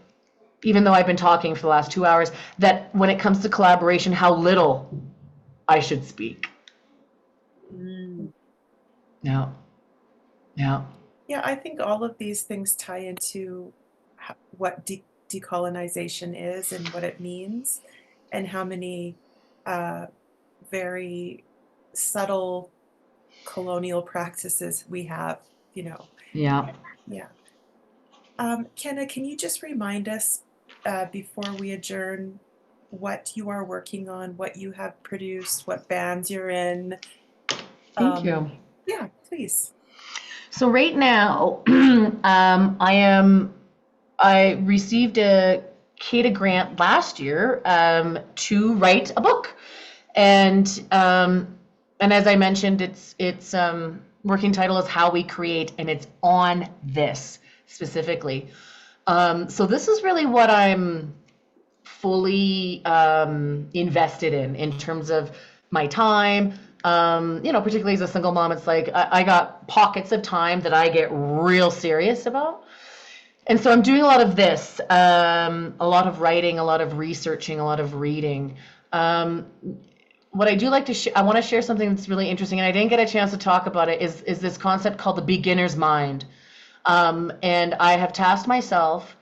even though I've been talking for the last 2 hours, that when it comes to collaboration, how little I should speak. Yeah. Yeah. Yeah, I think all of these things tie into what decolonization is and what it means, and how many very subtle colonial practices we have, you know. Yeah. Yeah. Kenna, can you just remind us before we adjourn what you are working on, what you have produced, what bands you're in? Thank you. Yeah, please. So right now, I received a CADA grant last year to write a book, and as I mentioned, its working title is How We Create, and it's on this specifically. So this is really what I'm fully invested in terms of my time. You know, particularly as a single mom, it's like I got pockets of time that I get real serious about. And so I'm doing a lot of this, a lot of writing, a lot of researching, a lot of reading. What I do like to I want to share something that's really interesting, and I didn't get a chance to talk about it, is this concept called the beginner's mind. And I have tasked myself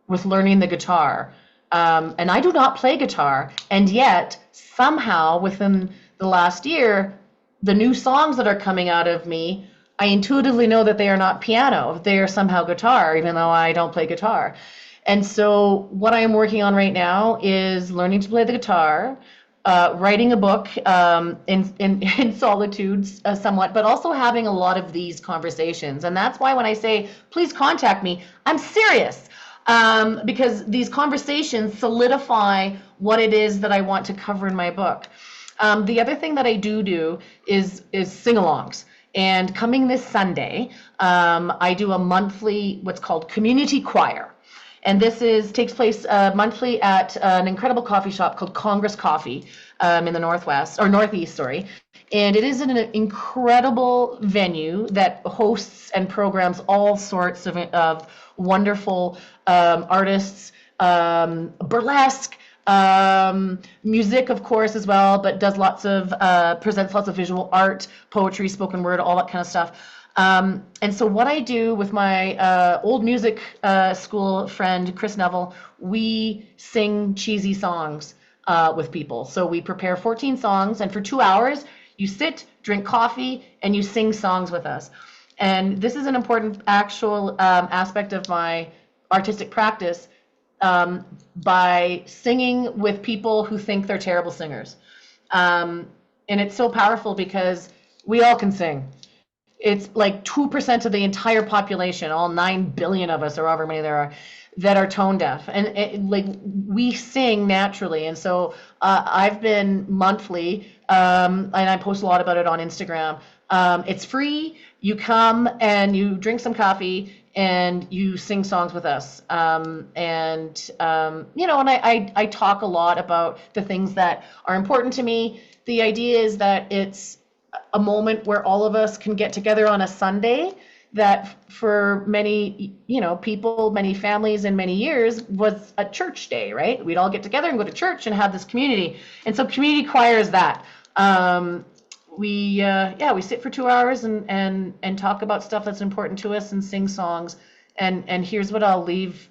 with learning the guitar. And I do not play guitar, and yet somehow within the last year, the new songs that are coming out of me, I intuitively know that they are not piano. They are somehow guitar, even though I don't play guitar. And so what I am working on right now is learning to play the guitar, writing a book in solitudes somewhat, but also having a lot of these conversations. And that's why when I say, please contact me, I'm serious. Because these conversations solidify what it is that I want to cover in my book. The other thing that I do is sing-alongs. And coming this Sunday, I do a monthly, what's called community choir. And this takes place monthly at an incredible coffee shop called Congress Coffee in the Northeast, sorry. And it is an incredible venue that hosts and programs all sorts of wonderful artists, burlesque, music, of course, as well, but does presents lots of visual art, poetry, spoken word, all that kind of stuff. And so what I do with my old music school friend, Chris Neville, we sing cheesy songs with people. So we prepare 14 songs, and for 2 hours, you sit, drink coffee, and you sing songs with us. And this is an important actual aspect of my artistic practice, by singing with people who think they're terrible singers. And it's so powerful because we all can sing. It's like 2% of the entire population, all 9 billion of us, or however many there are, that are tone deaf. And like we sing naturally. And so I've been monthly, and I post a lot about it on Instagram. It's free. You come and you drink some coffee and you sing songs with us. And I talk a lot about the things that are important to me. The idea is that it's a moment where all of us can get together on a Sunday that for many, people, many families in many years was a church day, right? We'd all get together and go to church and have this community. And so community choir is that. We sit for 2 hours and talk about stuff that's important to us and sing songs. And here's what I'll leave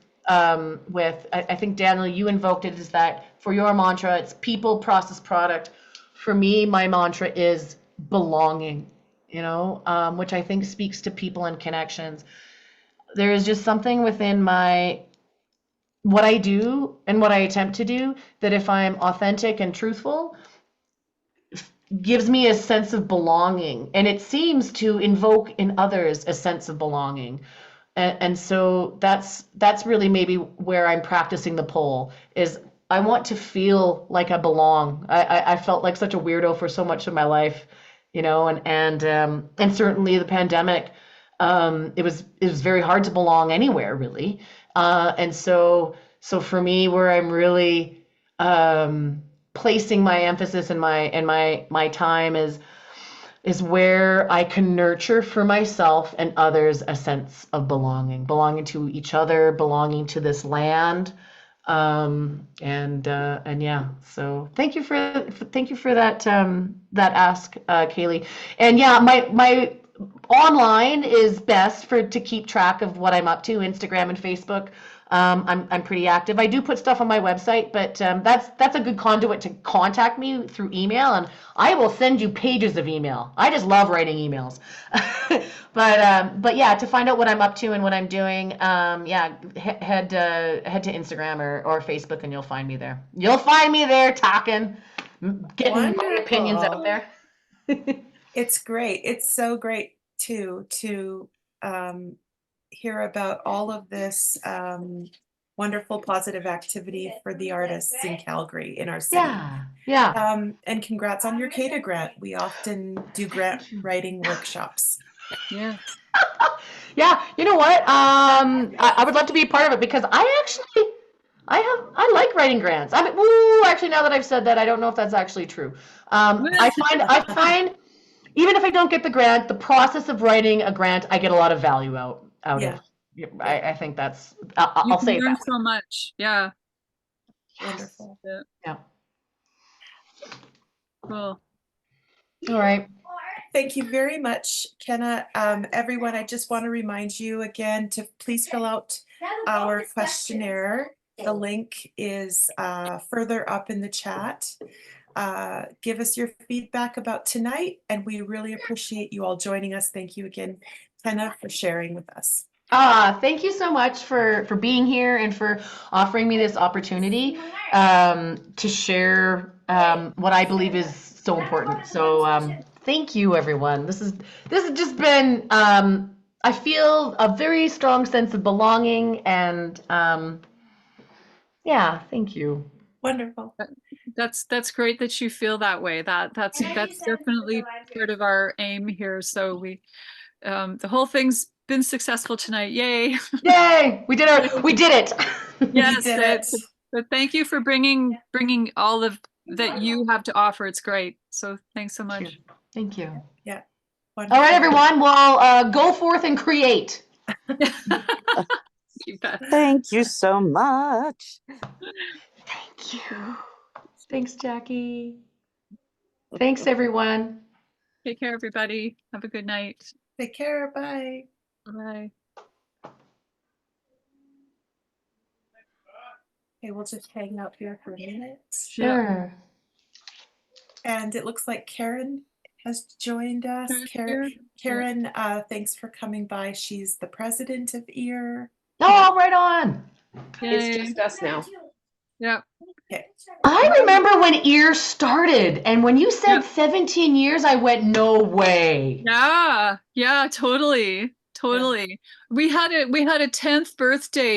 with. I think, Daniel, you invoked it, is that for your mantra, it's people, process, product. For me, my mantra is belonging, which I think speaks to people and connections. There is just something within what I do and what I attempt to do that, if I'm authentic and truthful, gives me a sense of belonging, and it seems to invoke in others a sense of belonging. And so that's really maybe where I'm practicing the pole, is I want to feel like I belong. I felt like such a weirdo for so much of my life, and certainly the pandemic, it was very hard to belong anywhere, really. And so for me, where I'm really placing my emphasis and my time is where I can nurture for myself and others a sense of belonging to each other, belonging to this land. And yeah, so thank you for that ask, Kaylee. And yeah, my online is best to keep track of what I'm up to, Instagram and Facebook. I'm pretty active. I do put stuff on my website, but that's a good conduit to contact me through email, and I will send you pages of email. I just love writing emails. But yeah, to find out what I'm up to and what I'm doing, head to Instagram or Facebook, and you'll find me there. You'll find me there talking, getting my opinions out there. It's great. It's so great to hear about all of this wonderful positive activity for the artists in Calgary, in our city. Yeah. And congrats on your CADA grant. We often do grant writing workshops. Yeah. Yeah, you know what? I would love to be a part of it, because I like writing grants. I mean, actually, now that I've said that, I don't know if that's actually true. I find even if I don't get the grant, the process of writing a grant, I get a lot of value out Yeah. of. I think that's. I'll say You learn that. so much. Yeah. Wonderful. Yeah. Cool. All right. Thank you very much, Kenna. Everyone, I just want to remind you again to please fill out our questionnaire. The link is further up in the chat. Give us your feedback about tonight, and we really appreciate you all joining us. Thank you again, Kenna, for sharing with us. Thank you so much for being here and for offering me this opportunity to share what I believe is so important. So thank you, everyone. This has just been I feel a very strong sense of belonging, and yeah, thank you. Wonderful. That's great that you feel that way. That's definitely part of our aim here. So the whole thing's been successful tonight. Yay! Yay! We did it. Yes, We did it. but thank you for bringing all of that you have to offer. It's great. So thanks so much. Thank you. Yeah. Wonderful. All right, everyone. Well, go forth and create. You bet. Thank you so much. Thank you. Thanks, Jackie. Thanks, everyone. Take care, everybody. Have a good night. Take care. Bye. Bye. Okay, we'll just hang out here for a minute. Sure. And it looks like Karen has joined us. Karen, Karen, thanks for coming by. She's the president of EAR. Oh, right on. It's just us now. Yeah. Okay. I remember when EAR started, and when you said 17 years, I went, no way. Yeah, totally. We had a 10th birthday